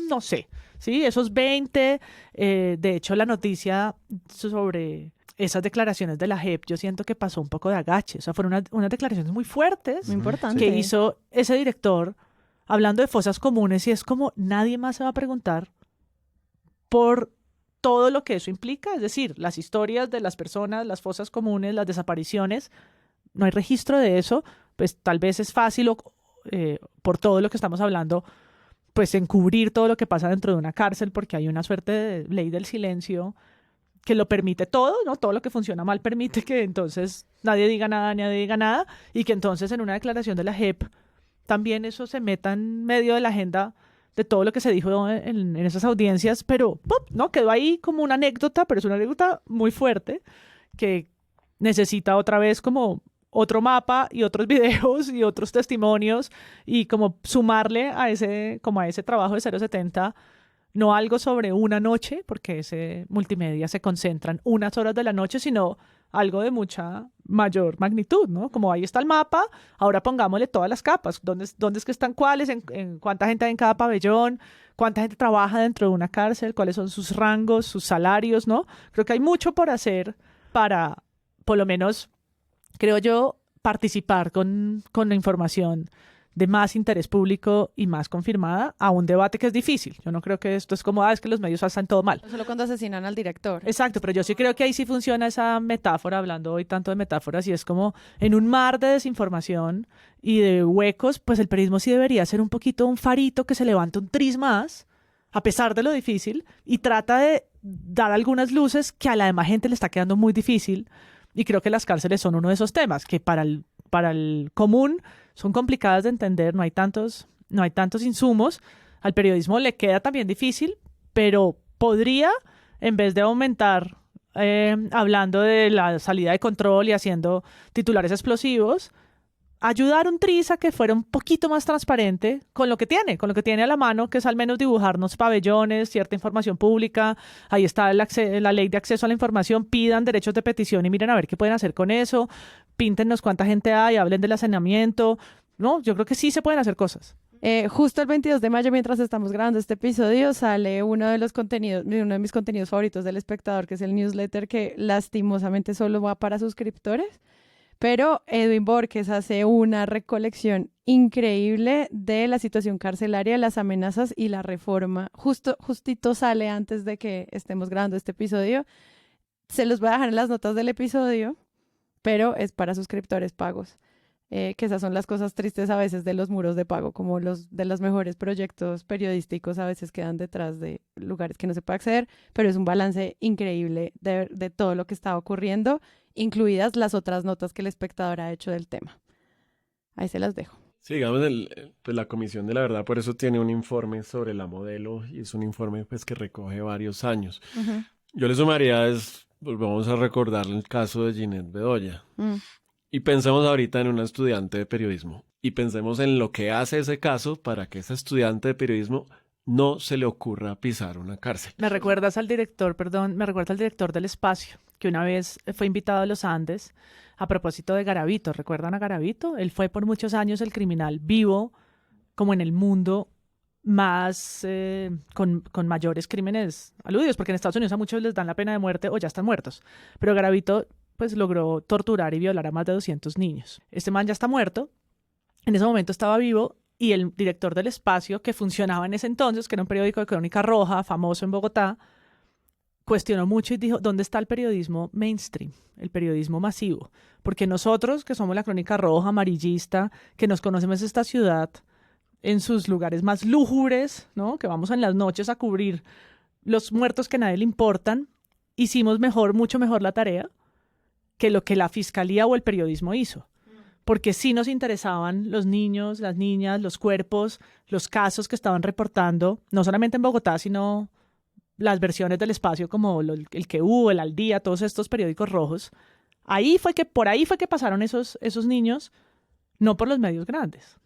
no sé, ¿sí? Esos 20, de hecho la noticia sobre esas declaraciones de la JEP, yo siento que pasó un poco de agache, o sea, fueron unas declaraciones muy fuertes, muy importante, que hizo ese director hablando de fosas comunes, y es como nadie más se va a preguntar por todo lo que eso implica, es decir, las historias de las personas, las fosas comunes, las desapariciones, no hay registro de eso, pues tal vez es fácil por todo lo que estamos hablando, pues encubrir todo lo que pasa dentro de una cárcel, porque hay una suerte de ley del silencio que lo permite todo, ¿no? Todo lo que funciona mal permite que entonces nadie diga nada, y que entonces en una declaración de la JEP también eso se meta en medio de la agenda de todo lo que se dijo en esas audiencias, pero ¡pum!, ¿no? Quedó ahí como una anécdota, pero es una anécdota muy fuerte que necesita otra vez como otro mapa y otros videos y otros testimonios, y como sumarle a ese trabajo de 070, no algo sobre una noche, porque ese multimedia se concentra en unas horas de la noche, sino algo de mucha mayor magnitud, ¿no? Como ahí está el mapa, ahora pongámosle todas las capas, dónde es que están cuáles, en cuánta gente hay en cada pabellón, cuánta gente trabaja dentro de una cárcel, cuáles son sus rangos, sus salarios, ¿no? Creo que hay mucho por hacer para, por lo menos, creo yo, participar con la información de más interés público y más confirmada a un debate que es difícil. Yo no creo que esto es como, es que los medios hacen todo mal. No solo cuando asesinan al director. Exacto, pero yo sí creo que ahí sí funciona esa metáfora, hablando hoy tanto de metáforas, y es como en un mar de desinformación y de huecos, pues el periodismo sí debería ser un poquito un farito que se levante un tris más, a pesar de lo difícil, y trata de dar algunas luces que a la demás gente le está quedando muy difícil. Y creo que las cárceles son uno de esos temas que para el común son complicadas de entender, no hay tantos insumos. Al periodismo le queda también difícil, pero podría, en vez de aumentar hablando de la salida de control y haciendo titulares explosivos, ayudar un tris a que fuera un poquito más transparente con lo que tiene a la mano, que es al menos dibujarnos pabellones, cierta información pública. Ahí está la ley de acceso a la información, pidan derechos de petición y miren a ver qué pueden hacer con eso, píntenos cuánta gente hay, hablen del hacinamiento. No, yo creo que sí se pueden hacer cosas. Justo el 22 de mayo, mientras estamos grabando este episodio, sale uno de mis contenidos favoritos del Espectador, que es el newsletter, que lastimosamente solo va para suscriptores. Pero Edwin Borges hace una recolección increíble de la situación carcelaria, las amenazas y la reforma. Justito sale antes de que estemos grabando este episodio. Se los voy a dejar en las notas del episodio, pero es para suscriptores pagos. Que esas son las cosas tristes a veces de los muros de pago, como los de los mejores proyectos periodísticos a veces quedan detrás de lugares que no se puede acceder, pero es un balance increíble de todo lo que está ocurriendo, incluidas las otras notas que el Espectador ha hecho del tema. Ahí se las dejo. Sí, digamos, pues la Comisión de la Verdad por eso tiene un informe sobre la modelo, y es un informe pues que recoge varios años. Uh-huh. Yo le sumaría, volvamos a recordar el caso de Ginette Bedoya. Y pensemos ahorita en una estudiante de periodismo, y pensemos en lo que hace ese caso para que esa estudiante de periodismo no se le ocurra pisar una cárcel. Me recuerda al director del Espacio, que una vez fue invitado a los Andes a propósito de Garavito. ¿Recuerdan a Garavito? Él fue por muchos años el criminal vivo, como en el mundo, más con mayores crímenes aludidos, porque en Estados Unidos a muchos les dan la pena de muerte o ya están muertos. Pero Garavito pues logró torturar y violar a más de 200 niños. Este man ya está muerto, en ese momento estaba vivo, y el director del Espacio, que funcionaba en ese entonces, que era un periódico de crónica roja, famoso en Bogotá, cuestionó mucho y dijo, ¿dónde está el periodismo mainstream, el periodismo masivo? Porque nosotros, que somos la crónica roja, amarillista, que nos conocemos esta ciudad en sus lugares más lúgubres, ¿no? Que vamos en las noches a cubrir los muertos que a nadie le importan, hicimos mucho mejor la tarea que lo que la fiscalía o el periodismo hizo. Porque sí nos interesaban los niños, las niñas, los cuerpos, los casos que estaban reportando, no solamente en Bogotá, sino las versiones del Espacio como el que hubo, el Al Día, todos estos periódicos rojos. Por ahí fue que pasaron esos niños, no por los medios grandes.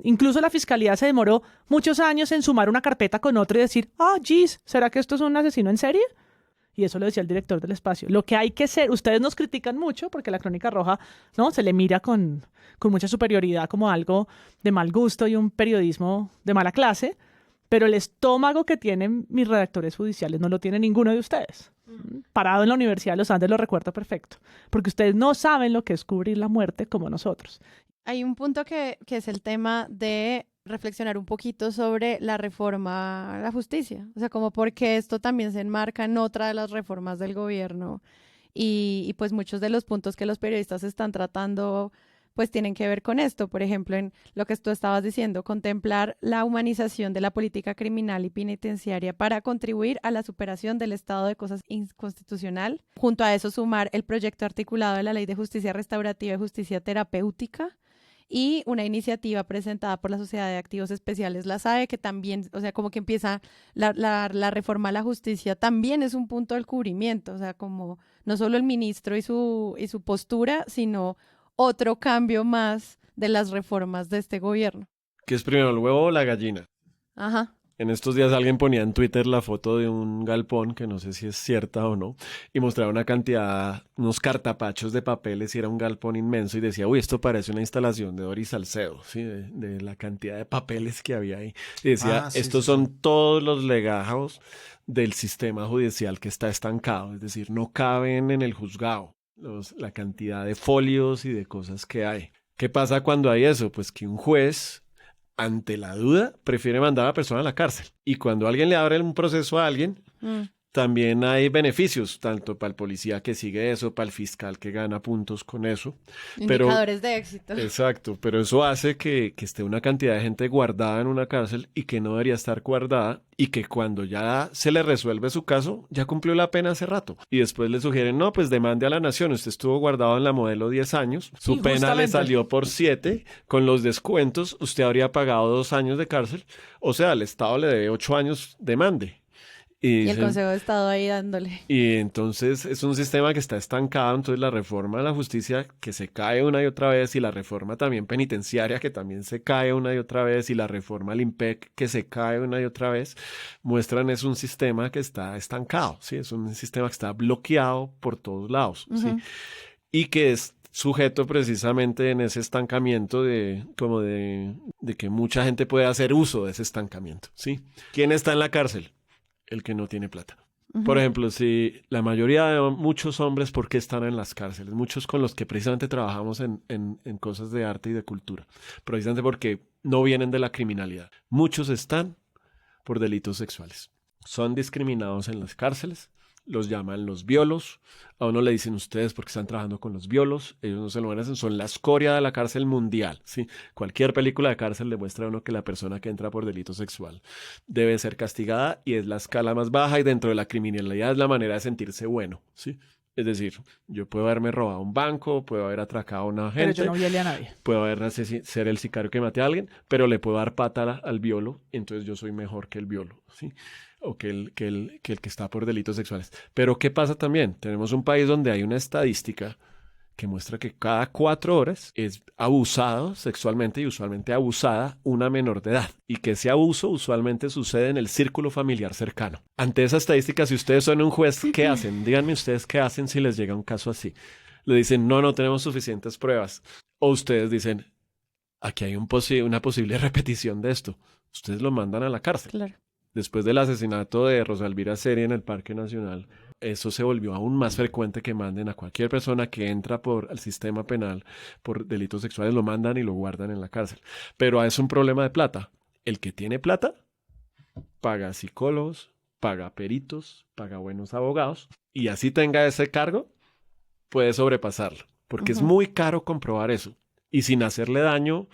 Incluso la fiscalía se demoró muchos años en sumar una carpeta con otra y decir, ¿será que esto es un asesino en serie? Y eso lo decía el director del Espacio. Lo que hay que ser, ustedes nos critican mucho porque la crónica roja, ¿no?, se le mira con mucha superioridad como algo de mal gusto y un periodismo de mala clase, Pero el estómago que tienen mis redactores judiciales no lo tiene ninguno de ustedes. Parado en la Universidad de los Andes lo recuerdo perfecto, porque ustedes no saben lo que es cubrir la muerte como nosotros. Hay un punto que es el tema de reflexionar un poquito sobre la reforma a la justicia, o sea, como porque esto también se enmarca en otra de las reformas del gobierno y pues muchos de los puntos que los periodistas están tratando pues tienen que ver con esto. Por ejemplo, en lo que tú estabas diciendo, contemplar la humanización de la política criminal y penitenciaria para contribuir a la superación del estado de cosas inconstitucional. Junto a eso, sumar el proyecto articulado de la Ley de Justicia Restaurativa y Justicia Terapéutica y una iniciativa presentada por la Sociedad de Activos Especiales, la SAE, que también, o sea, como que empieza la reforma a la justicia, también es un punto del cubrimiento, o sea, como no solo el ministro y su postura, sino otro cambio más de las reformas de este gobierno. ¿Qué es primero, el huevo o la gallina? Ajá. En estos días alguien ponía en Twitter la foto de un galpón, que no sé si es cierta o no, y mostraba una cantidad, unos cartapachos de papeles y era un galpón inmenso y decía, uy, esto parece una instalación de Doris Salcedo, ¿sí? De la cantidad de papeles que había ahí. Y decía, estos son todos los legajos del sistema judicial que está estancado, es decir, no caben en el juzgado la cantidad de folios y de cosas que hay. ¿Qué pasa cuando hay eso? Pues que un juez, ante la duda, prefiere mandar a la persona a la cárcel. Y cuando alguien le abre un proceso a alguien, también hay beneficios, tanto para el policía que sigue eso, para el fiscal que gana puntos con eso. Indicadores de éxito. Exacto, pero eso hace que esté una cantidad de gente guardada en una cárcel y que no debería estar guardada y que cuando ya se le resuelve su caso, ya cumplió la pena hace rato. Y después le sugieren, no, pues demande a la nación, usted estuvo guardado en la modelo 10 años, su pena le salió por 7, con los descuentos usted habría pagado 2 años de cárcel, o sea, el Estado le debe 8 años demande. Y el Consejo de Estado ahí dándole. Y entonces es un sistema que está estancado, entonces la reforma de la justicia que se cae una y otra vez y la reforma también penitenciaria que también se cae una y otra vez y la reforma al IMPEC que se cae una y otra vez, muestran es un sistema que está estancado, ¿sí? Es un sistema que está bloqueado por todos lados, ¿sí? Y que es sujeto precisamente en ese estancamiento de que mucha gente puede hacer uso de ese estancamiento, ¿sí? ¿Quién está en la cárcel? El que no tiene plata. Por ejemplo, si la mayoría de muchos hombres, ¿por qué están en las cárceles? Muchos con los que precisamente trabajamos en cosas de arte y de cultura, precisamente porque no vienen de la criminalidad. Muchos están por delitos sexuales. Son discriminados en las cárceles, los llaman los violos, a uno le dicen ustedes porque están trabajando con los violos, ellos no se lo merecen, son la escoria de la cárcel mundial, ¿sí? Cualquier película de cárcel demuestra a uno que la persona que entra por delito sexual debe ser castigada y es la escala más baja y dentro de la criminalidad es la manera de sentirse bueno, ¿sí? Es decir, yo puedo haberme robado un banco, puedo haber atracado a una gente, pero yo no violé a nadie. Puedo haber ser el sicario que mate a alguien, pero le puedo dar pata al violo, entonces yo soy mejor que el violo, ¿sí? O que el que está por delitos sexuales. Pero ¿qué pasa también? Tenemos un país donde hay una estadística que muestra que cada 4 horas es abusado sexualmente y usualmente abusada una menor de edad. Y que ese abuso usualmente sucede en el círculo familiar cercano. Ante esa estadística, si ustedes son un juez, ¿qué hacen? Díganme ustedes qué hacen si les llega un caso así. Le dicen, no tenemos suficientes pruebas. O ustedes dicen, aquí hay una posible repetición de esto. Ustedes lo mandan a la cárcel. Claro. Después del asesinato de Rosa Elvira Seri en el Parque Nacional, eso se volvió aún más frecuente que manden a cualquier persona que entra por el sistema penal por delitos sexuales, lo mandan y lo guardan en la cárcel. Pero es un problema de plata. El que tiene plata paga psicólogos, paga peritos, paga buenos abogados y así tenga ese cargo, puede sobrepasarlo. Porque es muy caro comprobar eso y sin hacerle daño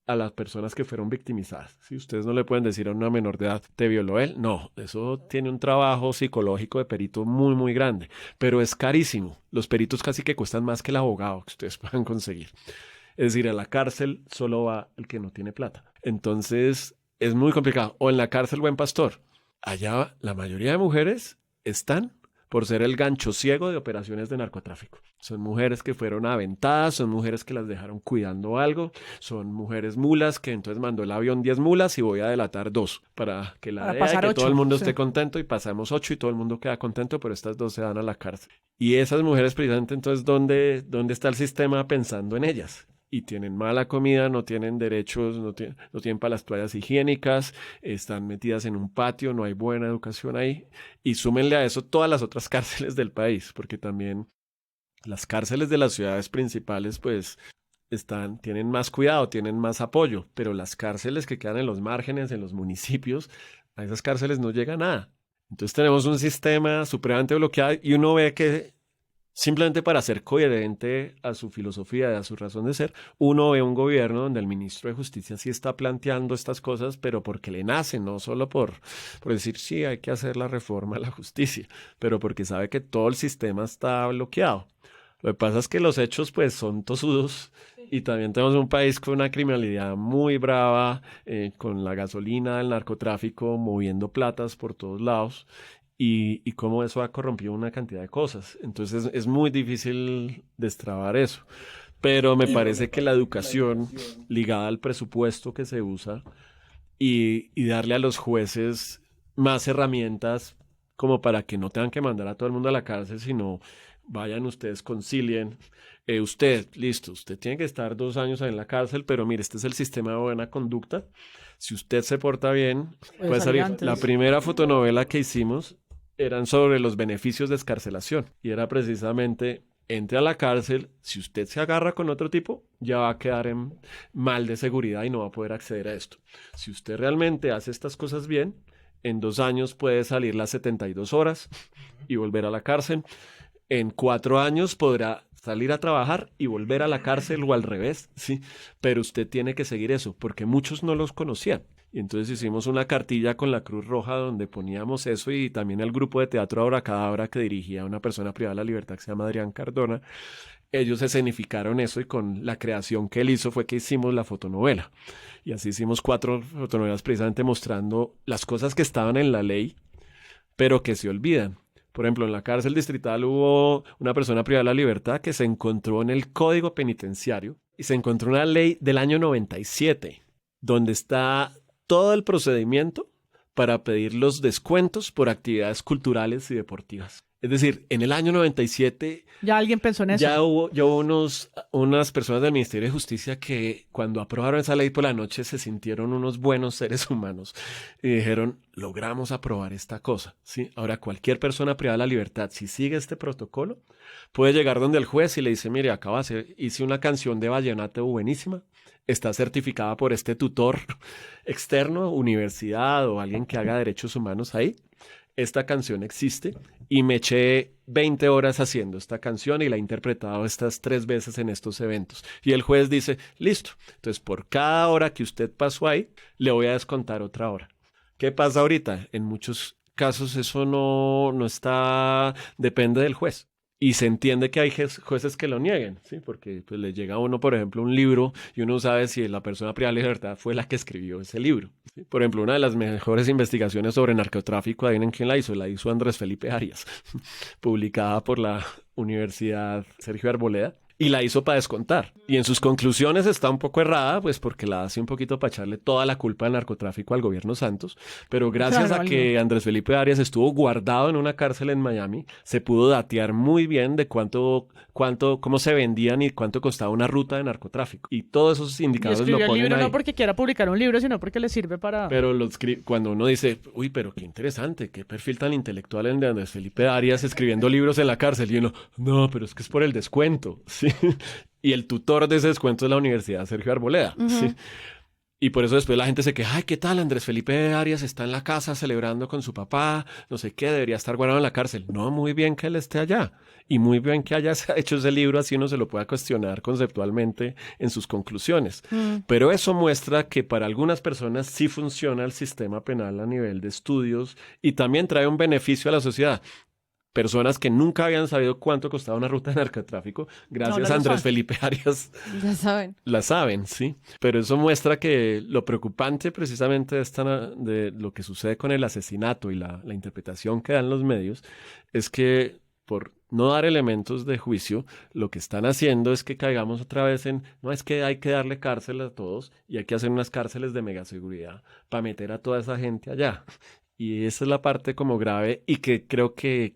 a las personas que fueron victimizadas. Si ustedes no le pueden decir a una menor de edad, ¿te violó él? No, eso tiene un trabajo psicológico de perito muy, muy grande, pero es carísimo. Los peritos casi que cuestan más que el abogado que ustedes puedan conseguir. Es decir, a la cárcel solo va el que no tiene plata. Entonces, es muy complicado. O en la cárcel Buen Pastor. Allá la mayoría de mujeres están por ser el gancho ciego de operaciones de narcotráfico. Son mujeres que fueron aventadas, son mujeres que las dejaron cuidando algo, son mujeres mulas que entonces mandó el avión 10 mulas y voy a delatar 2 para que la DEA, que 8, todo el mundo esté contento y pasamos 8 y todo el mundo queda contento, pero estas 2 se dan a la cárcel. Y esas mujeres precisamente entonces, ¿dónde está el sistema pensando en ellas? y tienen mala comida, no tienen derechos, no tienen para las toallas higiénicas, están metidas en un patio, no hay buena educación ahí. Y súmenle a eso todas las otras cárceles del país, porque también las cárceles de las ciudades principales pues tienen más cuidado, tienen más apoyo, pero las cárceles que quedan en los márgenes, en los municipios, a esas cárceles no llega nada. Entonces tenemos un sistema supremamente bloqueado y uno ve que simplemente para ser coherente a su filosofía y a su razón de ser, uno ve un gobierno donde el ministro de Justicia sí está planteando estas cosas, pero porque le nace, no solo por decir, sí, hay que hacer la reforma a la justicia, pero porque sabe que todo el sistema está bloqueado. Lo que pasa es que los hechos pues son tosudos y también tenemos un país con una criminalidad muy brava, con la gasolina, el narcotráfico, moviendo platas por todos lados. Y cómo eso ha corrompido una cantidad de cosas. Entonces es muy difícil destrabar eso. Pero me parece que la educación ligada al presupuesto que se usa y darle a los jueces más herramientas como para que no tengan que mandar a todo el mundo a la cárcel, sino vayan ustedes, concilien. Usted tiene que estar 2 años en la cárcel, pero mire, este es el sistema de buena conducta. Si usted se porta bien, puede salir. La primera fotonovela que hicimos eran sobre los beneficios de excarcelación y era precisamente, entre a la cárcel, si usted se agarra con otro tipo, ya va a quedar en mal de seguridad y no va a poder acceder a esto. Si usted realmente hace estas cosas bien, en 2 años puede salir las 72 horas y volver a la cárcel. En 4 años podrá salir a trabajar y volver a la cárcel o al revés, ¿sí? Pero usted tiene que seguir eso, porque muchos no los conocían. Y entonces hicimos una cartilla con la Cruz Roja donde poníamos eso y también el grupo de teatro Abracadabra que dirigía una persona privada de la libertad que se llama Adrián Cardona. Ellos escenificaron eso y con la creación que él hizo fue que hicimos la fotonovela. Y así hicimos 4 fotonovelas precisamente mostrando las cosas que estaban en la ley, pero que se olvidan. Por ejemplo, en la cárcel distrital hubo una persona privada de la libertad que se encontró en el Código Penitenciario y se encontró una ley del año 97 donde está todo el procedimiento para pedir los descuentos por actividades culturales y deportivas. Es decir, en el año 97... ¿Ya alguien pensó en eso? Ya hubo unas personas del Ministerio de Justicia que cuando aprobaron esa ley por la noche se sintieron unos buenos seres humanos y dijeron, logramos aprobar esta cosa, ¿sí? Ahora cualquier persona privada de la libertad, si sigue este protocolo, puede llegar donde el juez y le dice, mire, hice una canción de vallenato buenísima, está certificada por este tutor externo, universidad o alguien que haga derechos humanos ahí. Esta canción existe y me eché 20 horas haciendo esta canción y la he interpretado estas 3 veces en estos eventos. Y el juez dice, listo, entonces por cada hora que usted pasó ahí, le voy a descontar otra hora. ¿Qué pasa ahorita? En muchos casos eso no depende del juez. Y se entiende que hay jueces que lo nieguen, ¿sí? Porque pues, le llega a uno, por ejemplo, un libro y uno sabe si la persona privada de libertad fue la que escribió ese libro, ¿sí? Por ejemplo, una de las mejores investigaciones sobre narcotráfico, ¿adivinen quién la hizo? La hizo Andrés Felipe Arias, publicada por la Universidad Sergio Arboleda. Y la hizo para descontar. Y en sus conclusiones está un poco errada, pues porque la hace un poquito para echarle toda la culpa del narcotráfico al gobierno Santos. Pero gracias a que Andrés Felipe Arias estuvo guardado en una cárcel en Miami, se pudo datear muy bien de cómo se vendían y cuánto costaba una ruta de narcotráfico. Y todos esos indicadores lo ponen el libro ahí. No porque quiera publicar un libro, sino porque le sirve para... Pero cuando uno dice, uy, pero qué interesante, qué perfil tan intelectual el de Andrés Felipe Arias escribiendo libros en la cárcel. Y uno, no, pero es que es por el descuento, ¿sí? Y el tutor de ese descuento es la Universidad Sergio Arboleda, ¿sí? Y por eso después la gente se queja, ay, ¿qué tal? Andrés Felipe Arias está en la casa celebrando con su papá, no sé qué, debería estar guardado en la cárcel. No, muy bien que él esté allá. Y muy bien que haya hecho ese libro, así uno se lo pueda cuestionar conceptualmente en sus conclusiones. Pero eso muestra que para algunas personas sí funciona el sistema penal a nivel de estudios y también trae un beneficio a la sociedad. Personas que nunca habían sabido cuánto costaba una ruta de narcotráfico, gracias a Andrés Felipe Arias. Ya saben. La saben, sí. Pero eso muestra que lo preocupante precisamente de lo que sucede con el asesinato y la interpretación que dan los medios es que por no dar elementos de juicio, lo que están haciendo es que caigamos otra vez no es que hay que darle cárcel a todos y hay que hacer unas cárceles de megaseguridad para meter a toda esa gente allá. Y esa es la parte como grave y que creo que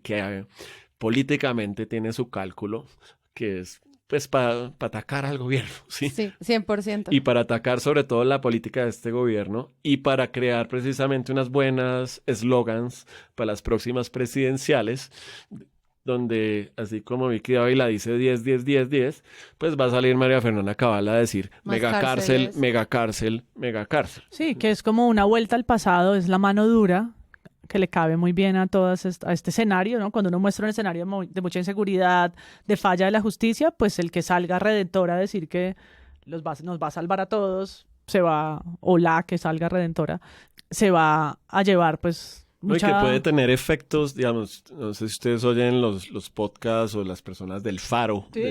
políticamente tiene su cálculo, que es pues para atacar al gobierno, ¿sí? Sí, 100%. Y para atacar sobre todo la política de este gobierno y para crear precisamente unas buenas eslogans para las próximas presidenciales, donde así como Vicky Dávila dice 10, 10, 10, 10, pues va a salir María Fernanda Cabal a decir Más mega cárcel, cárceles. mega cárcel, mega cárcel. Sí, que es como una vuelta al pasado, es la mano dura que le cabe muy bien a a este escenario, ¿no? Cuando uno muestra un escenario de mucha inseguridad, de falla de la justicia, pues el que salga redentora a decir que nos va a salvar a todos, o la que salga redentora, se va a llevar pues No, y que puede tener efectos, digamos, no sé si ustedes oyen los podcasts o las personas del Faro, Sí.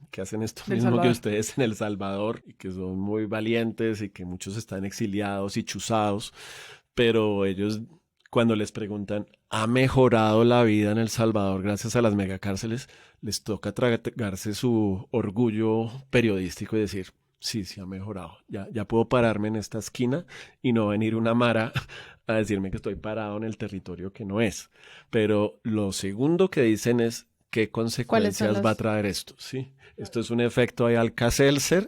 que hacen esto Del mismo Salvador. que ustedes en El Salvador, y que son muy valientes y que muchos están exiliados y chuzados, pero ellos, cuando les preguntan, ¿ha mejorado la vida en El Salvador gracias a las megacárceles? Les toca tragarse su orgullo periodístico y decir, sí, sí ha mejorado. Ya puedo pararme en esta esquina y no venir una mara a decirme que estoy parado en el territorio que no es. Pero lo segundo que dicen es, ¿qué consecuencias va a traer esto? ¿Sí? Esto es un efecto ahí Alka-Seltzer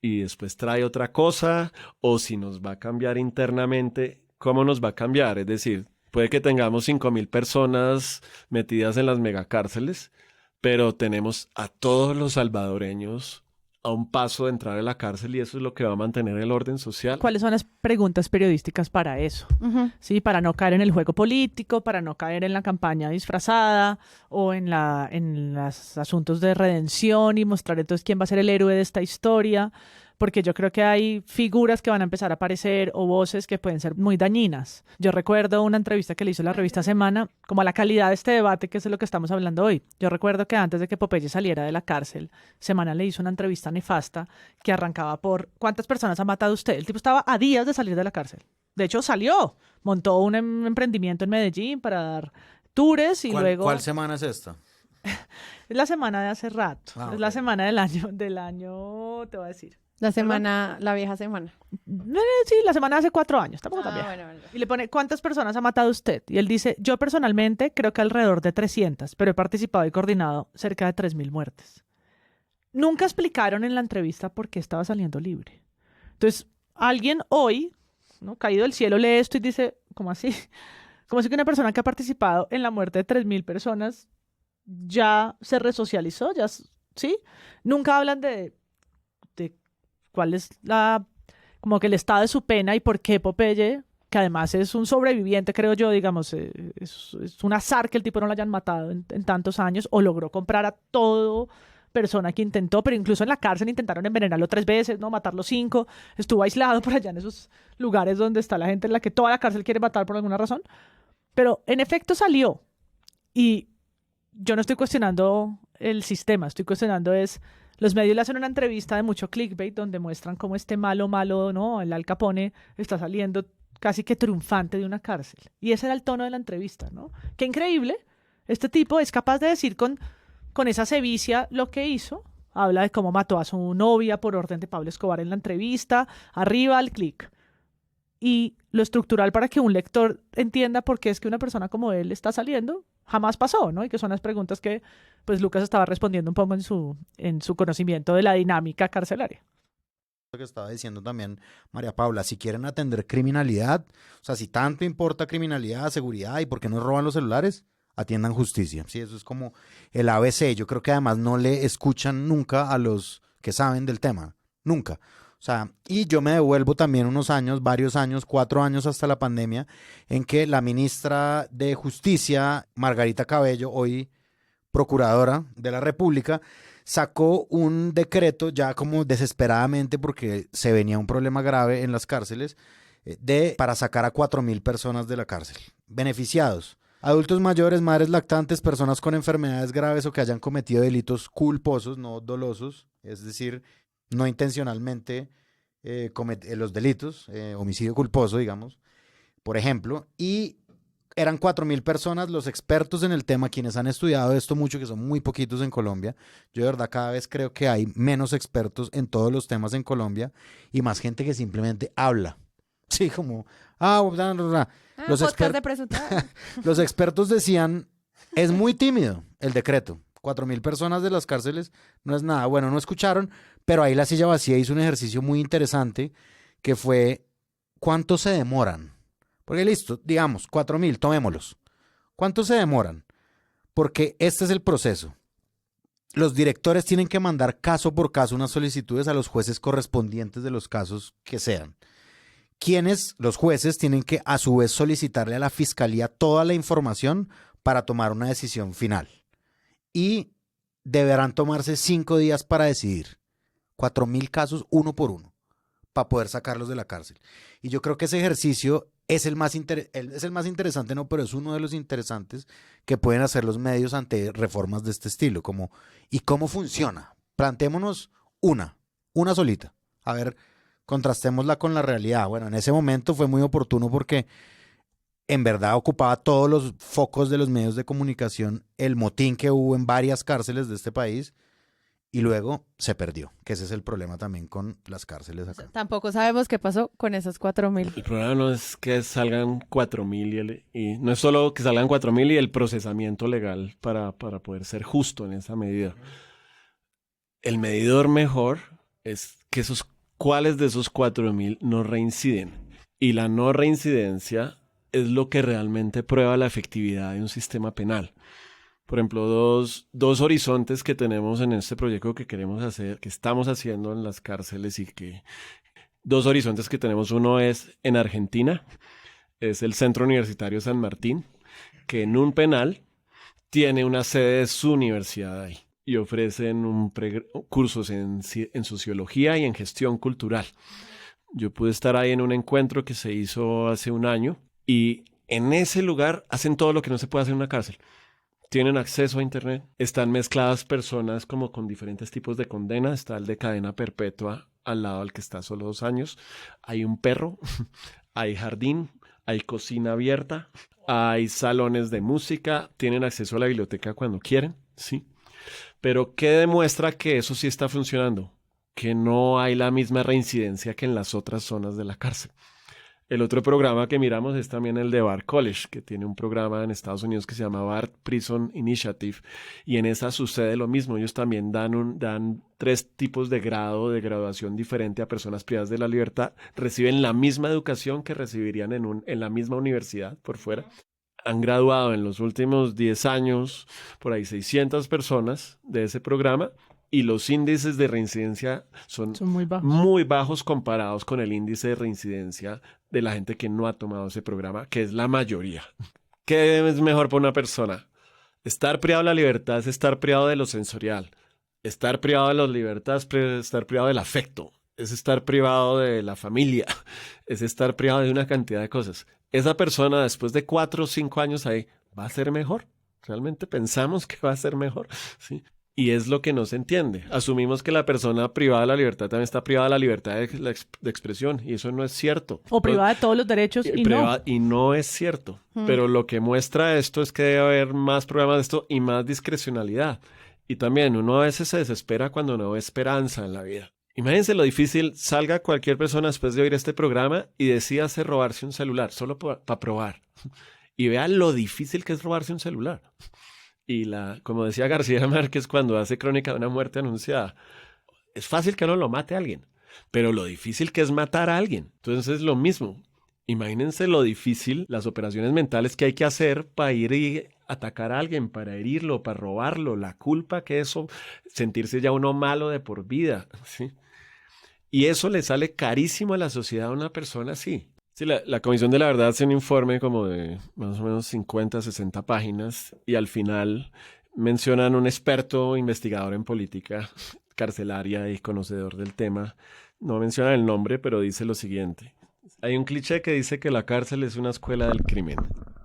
y después trae otra cosa, o si nos va a cambiar internamente, ¿cómo nos va a cambiar? Es decir, puede que tengamos 5,000 personas metidas en las megacárceles, pero tenemos a todos los salvadoreños a un paso de entrar a la cárcel y eso es lo que va a mantener el orden social. ¿Cuáles son las preguntas periodísticas para eso? Ujú. Sí, para no caer en el juego político, para no caer en la campaña disfrazada o en los asuntos de redención y mostrar entonces quién va a ser el héroe de esta historia, porque yo creo que hay figuras que van a empezar a aparecer o voces que pueden ser muy dañinas. Yo recuerdo una entrevista que le hizo la revista Semana, como a la calidad de este debate, que es de lo que estamos hablando hoy. Yo recuerdo que antes de que Popeye saliera de la cárcel, Semana le hizo una entrevista nefasta que arrancaba por ¿cuántas personas ha matado usted? El tipo estaba a días de salir de la cárcel. De hecho, salió, montó un emprendimiento en Medellín para dar tours y luego... ¿Cuál semana es esta? Es la semana de hace rato. Ah, es la ok. semana del año, te voy a decir. La semana, la vieja semana. Sí, la semana de hace 4 años, tampoco tan vieja. bueno. Y le pone, ¿cuántas personas ha matado usted? Y él dice, yo personalmente creo que alrededor de 300, pero he participado y coordinado cerca de 3,000 muertes. Nunca explicaron en la entrevista por qué estaba saliendo libre. Entonces, alguien hoy, ¿no?, caído del cielo, lee esto y dice, ¿cómo así? Como si que una persona que ha participado en la muerte de 3,000 personas ya se resocializó, ¿sí? Nunca hablan de cuál es como que el estado de su pena y por qué Popeye, que además es un sobreviviente, creo yo, digamos, es un azar que el tipo no lo hayan matado en tantos años, o logró comprar a todo persona que intentó, pero incluso en la cárcel intentaron envenenarlo 3 veces, ¿no? Matarlo 5, estuvo aislado por allá en esos lugares donde está la gente en la que toda la cárcel quiere matar por alguna razón, pero en efecto salió, y yo no estoy cuestionando el sistema, estoy cuestionando los medios le hacen una entrevista de mucho clickbait donde muestran cómo este malo, ¿no?, el Al Capone, está saliendo casi que triunfante de una cárcel. Y ese era el tono de la entrevista, ¿no? Qué increíble. Este tipo es capaz de decir con esa sevicia lo que hizo. Habla de cómo mató a su novia por orden de Pablo Escobar en la entrevista. Arriba al clic. Y lo estructural para que un lector entienda por qué es que una persona como él está saliendo jamás pasó, ¿no? Y que son las preguntas que pues Lucas estaba respondiendo un poco en su conocimiento de la dinámica carcelaria. Lo que estaba diciendo también María Paula, si quieren atender criminalidad, o sea, si tanto importa criminalidad, seguridad y por qué no roban los celulares, atiendan justicia. Sí, eso es como el ABC. Yo creo que además no le escuchan nunca a los que saben del tema, nunca. O sea, y yo me devuelvo también unos años, varios años, 4 años hasta la pandemia, en que la ministra de Justicia, Margarita Cabello, hoy procuradora de la República, sacó un decreto ya como desesperadamente porque se venía un problema grave en las cárceles para sacar a 4,000 personas de la cárcel. Beneficiados: adultos mayores, madres lactantes, personas con enfermedades graves o que hayan cometido delitos culposos, no dolosos, es decir, no intencionalmente los delitos, homicidio culposo, digamos, por ejemplo, y eran 4,000 personas. Los expertos en el tema, quienes han estudiado esto mucho, que son muy poquitos en Colombia, yo de verdad cada vez creo que hay menos expertos en todos los temas en Colombia y más gente que simplemente habla. Sí, como, los podcast de presunción. Los expertos decían, es muy tímido el decreto. 4.000 personas de las cárceles no es nada. Bueno, no escucharon, pero ahí La Silla Vacía hizo un ejercicio muy interesante que fue ¿cuánto se demoran? Porque listo, digamos, 4.000, tomémoslos. ¿Cuánto se demoran? Porque este es el proceso. Los directores tienen que mandar caso por caso unas solicitudes a los jueces correspondientes de los casos que sean. Quienes, los jueces, tienen que a su vez solicitarle a la fiscalía toda la información para tomar una decisión final. Y deberán tomarse 5 días para decidir. 4.000 casos uno por uno para poder sacarlos de la cárcel. Y yo creo que ese ejercicio es el más interesante, no, pero es uno de los interesantes que pueden hacer los medios ante reformas de este estilo. Como, ¿y cómo funciona? Plantémonos una solita. A ver, contrastémosla con la realidad. Bueno, en ese momento fue muy oportuno porque en verdad ocupaba todos los focos de los medios de comunicación el motín que hubo en varias cárceles de este país. Y luego se perdió, que ese es el problema también con las cárceles acá. Tampoco sabemos qué pasó con esos 4.000. El problema no es que salgan 4.000 y no es solo que salgan 4.000 y el procesamiento legal para poder ser justo en esa medida. El medidor mejor es que cuáles de esos 4.000 no reinciden. Y la no reincidencia es lo que realmente prueba la efectividad de un sistema penal. Por ejemplo, dos horizontes que tenemos en este proyecto que queremos hacer, que estamos haciendo en las cárceles dos horizontes que tenemos. Uno es en Argentina, es el Centro Universitario San Martín, que en un penal tiene una sede de su universidad ahí y ofrecen cursos en sociología y en gestión cultural. Yo pude estar ahí en un encuentro que se hizo hace un año y en ese lugar hacen todo lo que no se puede hacer en una cárcel. Tienen acceso a internet, están mezcladas personas como con diferentes tipos de condena, está el de cadena perpetua al lado al que está solo 2 años, hay un perro, hay jardín, hay cocina abierta, hay salones de música, tienen acceso a la biblioteca cuando quieren, ¿sí? Pero ¿qué demuestra que eso sí está funcionando? Que no hay la misma reincidencia que en las otras zonas de la cárcel. El otro programa que miramos es también el de Bard College, que tiene un programa en Estados Unidos que se llama Bard Prison Initiative, y en esa sucede lo mismo. Ellos también dan 3 tipos de graduación diferente a personas privadas de la libertad. Reciben la misma educación que recibirían en la misma universidad por fuera. Han graduado en los últimos 10 años por ahí 600 personas de ese programa. Y los índices de reincidencia son muy bajos comparados con el índice de reincidencia de la gente que no ha tomado ese programa, que es la mayoría. ¿Qué es mejor para una persona? Estar privado de la libertad es estar privado de lo sensorial. Estar privado de la libertad es estar privado del afecto. Es estar privado de la familia. Es estar privado de una cantidad de cosas. Esa persona, después de 4 o 5 años ahí, ¿va a ser mejor? ¿Realmente pensamos que va a ser mejor? ¿Sí? Y es lo que no se entiende. Asumimos que la persona privada de la libertad también está privada de la libertad de expresión, y eso no es cierto. O privada de todos los derechos y no es cierto. Pero lo que muestra esto es que debe haber más programas de esto y más discrecionalidad. Y también uno a veces se desespera cuando no ve esperanza en la vida. Imagínense lo difícil, salga cualquier persona después de oír este programa y decida robarse un celular, solo para probar. Y vea lo difícil que es robarse un celular. Y como decía García Márquez cuando hace Crónica de una muerte anunciada, es fácil que no lo mate a alguien, pero lo difícil que es matar a alguien. Entonces es lo mismo. Imagínense lo difícil, las operaciones mentales que hay que hacer para ir y atacar a alguien, para herirlo, para robarlo, la culpa que eso, sentirse ya uno malo de por vida, ¿sí? Y eso le sale carísimo a la sociedad a una persona así. Sí, la Comisión de la Verdad hace un informe como de más o menos 50, 60 páginas y al final mencionan un experto investigador en política carcelaria y conocedor del tema. No menciona el nombre, pero dice lo siguiente. Hay un cliché que dice que la cárcel es una escuela del crimen.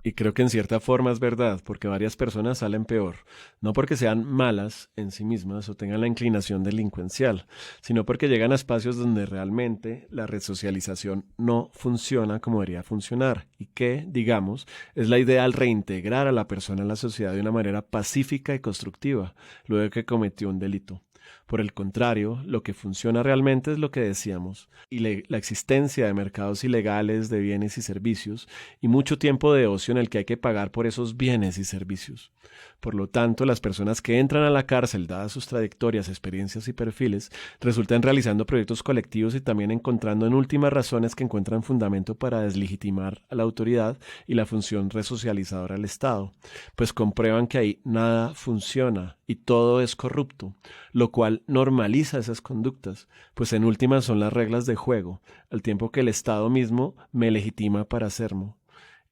Y creo que en cierta forma es verdad, porque varias personas salen peor. No porque sean malas en sí mismas o tengan la inclinación delincuencial, sino porque llegan a espacios donde realmente la resocialización no funciona como debería funcionar. Y que, digamos, es la idea al reintegrar a la persona en la sociedad de una manera pacífica y constructiva, luego de que cometió un delito. Por el contrario, lo que funciona realmente es lo que decíamos, y la existencia de mercados ilegales de bienes y servicios, y mucho tiempo de ocio en el que hay que pagar por esos bienes y servicios. Por lo tanto, las personas que entran a la cárcel, dadas sus trayectorias, experiencias y perfiles, resultan realizando proyectos colectivos y también encontrando en últimas razones que encuentran fundamento para deslegitimar a la autoridad y la función resocializadora del Estado, pues comprueban que ahí nada funciona y todo es corrupto, lo cual normaliza esas conductas, pues en últimas son las reglas de juego, al tiempo que el Estado mismo me legitima para hacerlo.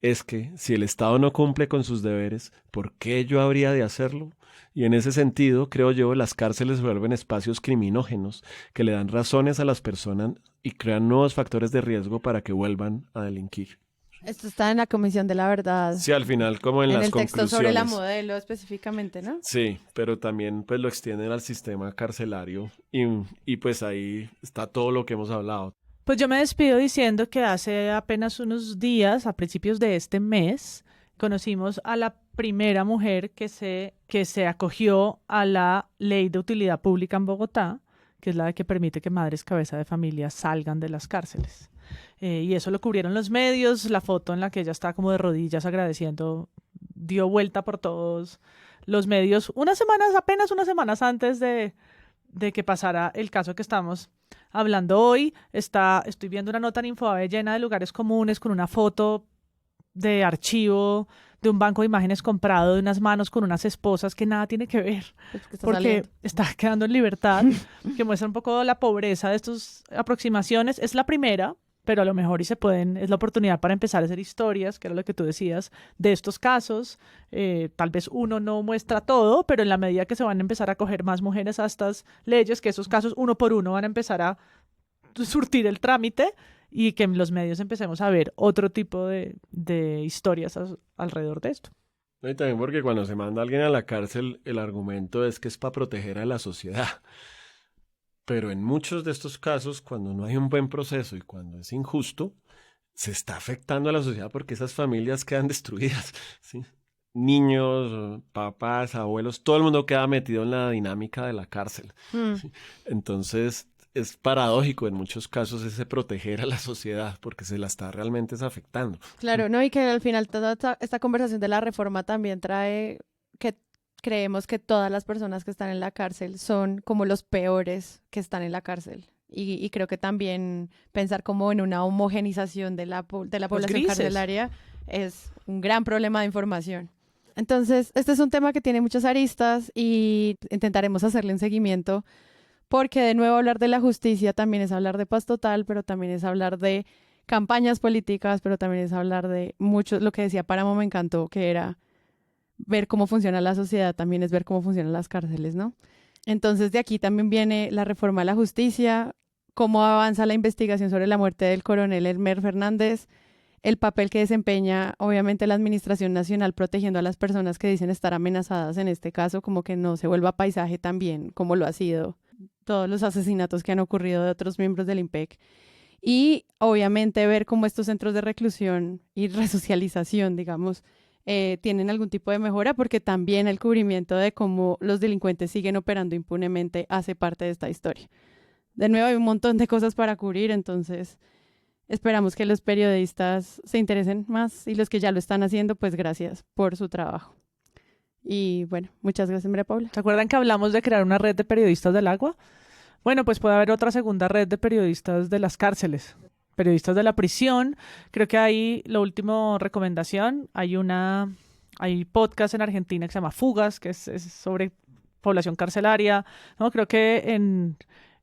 Es que, si el Estado no cumple con sus deberes, ¿por qué yo habría de hacerlo? Y en ese sentido, creo yo, las cárceles se vuelven espacios criminógenos que le dan razones a las personas y crean nuevos factores de riesgo para que vuelvan a delinquir. Esto está en la Comisión de la Verdad. Sí, al final, como en las conclusiones. En el texto sobre la modelo específicamente, ¿no? Sí, pero también pues lo extienden al sistema carcelario y pues ahí está todo lo que hemos hablado. Pues yo me despido diciendo que hace apenas unos días, a principios de este mes, conocimos a la primera mujer que se acogió a la Ley de Utilidad Pública en Bogotá, que es la que permite que madres cabeza de familia salgan de las cárceles. Y eso lo cubrieron los medios, la foto en la que ella está como de rodillas agradeciendo, dio vuelta por todos los medios apenas unas semanas antes de que pasara el caso que estamos hablando hoy. Estoy viendo una nota en Infobae llena de lugares comunes con una foto de archivo de un banco de imágenes comprado de unas manos con unas esposas que nada tiene que ver, porque está quedando en libertad, que muestra un poco la pobreza de estas aproximaciones. Es la primera, pero a lo mejor es la oportunidad para empezar a hacer historias, que era lo que tú decías, de estos casos. Tal vez uno no muestra todo, pero en la medida que se van a empezar a coger más mujeres a estas leyes, que esos casos uno por uno van a empezar a surtir el trámite y que en los medios empecemos a ver otro tipo de historias alrededor de esto. Y también porque cuando se manda a alguien a la cárcel, el argumento es que es para proteger a la sociedad. Pero en muchos de estos casos, cuando no hay un buen proceso y cuando es injusto, se está afectando a la sociedad porque esas familias quedan destruidas, ¿sí? Niños, papás, abuelos, todo el mundo queda metido en la dinámica de la cárcel. ¿Sí? Entonces, es paradójico en muchos casos ese proteger a la sociedad porque se la está realmente afectando. Claro, ¿no? Y que al final toda esta conversación de la reforma también trae que creemos que todas las personas que están en la cárcel son como los peores que están en la cárcel. Y creo que también pensar como en una homogenización de la población carcelaria es un gran problema de información. Entonces, este es un tema que tiene muchas aristas y intentaremos hacerle un seguimiento porque de nuevo hablar de la justicia también es hablar de paz total, pero también es hablar de campañas políticas, pero también es hablar de mucho, lo que decía Páramo me encantó, que era ver cómo funciona la sociedad, también es ver cómo funcionan las cárceles, ¿no? Entonces de aquí también viene la reforma a la justicia, cómo avanza la investigación sobre la muerte del coronel Elmer Fernández, el papel que desempeña obviamente la Administración Nacional protegiendo a las personas que dicen estar amenazadas en este caso, como que no se vuelva paisaje también, como lo ha sido todos los asesinatos que han ocurrido de otros miembros del IMPEC. Y obviamente ver cómo estos centros de reclusión y resocialización, digamos, tienen algún tipo de mejora, porque también el cubrimiento de cómo los delincuentes siguen operando impunemente hace parte de esta historia. De nuevo, hay un montón de cosas para cubrir, entonces esperamos que los periodistas se interesen más y los que ya lo están haciendo, pues gracias por su trabajo. Y bueno, muchas gracias, María Paula. ¿Se acuerdan que hablamos de crear una red de periodistas del agua? Bueno, pues puede haber otra segunda red de periodistas de las cárceles, periodistas de la prisión. Creo que hay, la última recomendación, hay podcast en Argentina que se llama Fugas, que es sobre población carcelaria, ¿no? Creo que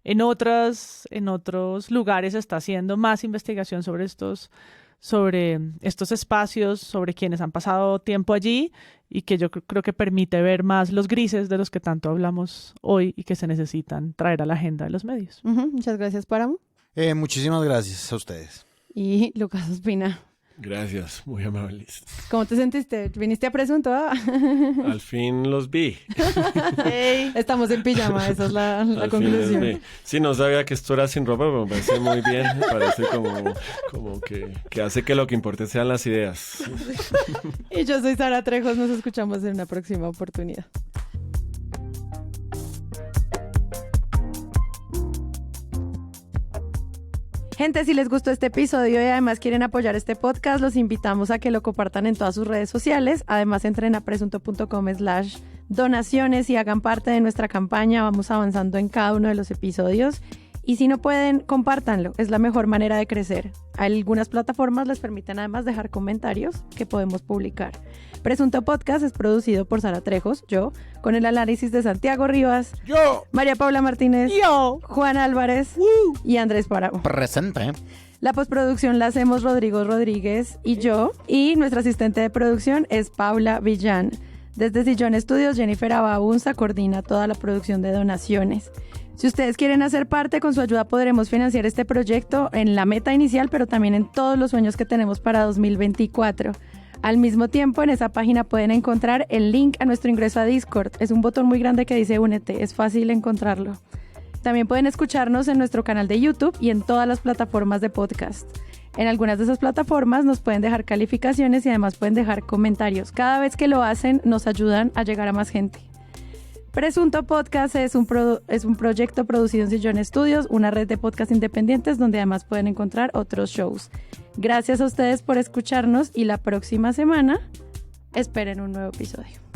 en otros lugares se está haciendo más investigación sobre estos espacios, sobre quienes han pasado tiempo allí y que yo creo que permite ver más los grises de los que tanto hablamos hoy y que se necesitan traer a la agenda de los medios. Muchas gracias, Páramo. Muchísimas gracias a ustedes. Y Lucas Ospina. Gracias, muy amables. ¿Cómo te sentiste? ¿Viniste a Presunto? Al fin los vi. Hey, estamos en pijama, esa es la conclusión. Sí, no sabía que esto era sin ropa, pero me parece muy bien. Me parece como que hace que lo que importe sean las ideas. Y yo soy Sara Trejos, nos escuchamos en una próxima oportunidad. Gente, si les gustó este episodio y además quieren apoyar este podcast, los invitamos a que lo compartan en todas sus redes sociales. Además, entren a presunto.com/donaciones y hagan parte de nuestra campaña. Vamos avanzando en cada uno de los episodios. Y si no pueden, compártanlo. Es la mejor manera de crecer. Algunas plataformas les permiten además dejar comentarios que podemos publicar. Presunto Podcast es producido por Sara Trejos, yo, con el análisis de Santiago Rivas, yo, María Paula Martínez, yo, Juan Álvarez y Andrés Páramo. Presente. La postproducción la hacemos Rodrigo Rodríguez y yo, y nuestra asistente de producción es Paula Villán. Desde Sillón Estudios, Jennifer Ababunza coordina toda la producción de donaciones. Si ustedes quieren hacer parte, con su ayuda podremos financiar este proyecto en la meta inicial, pero también en todos los sueños que tenemos para 2024. Al mismo tiempo, en esa página pueden encontrar el link a nuestro ingreso a Discord. Es un botón muy grande que dice Únete, es fácil encontrarlo. También pueden escucharnos en nuestro canal de YouTube y en todas las plataformas de podcast. En algunas de esas plataformas nos pueden dejar calificaciones y además pueden dejar comentarios. Cada vez que lo hacen, nos ayudan a llegar a más gente. Presunto Podcast es un proyecto producido en Sillón Estudios, una red de podcasts independientes donde además pueden encontrar otros shows. Gracias a ustedes por escucharnos y la próxima semana esperen un nuevo episodio.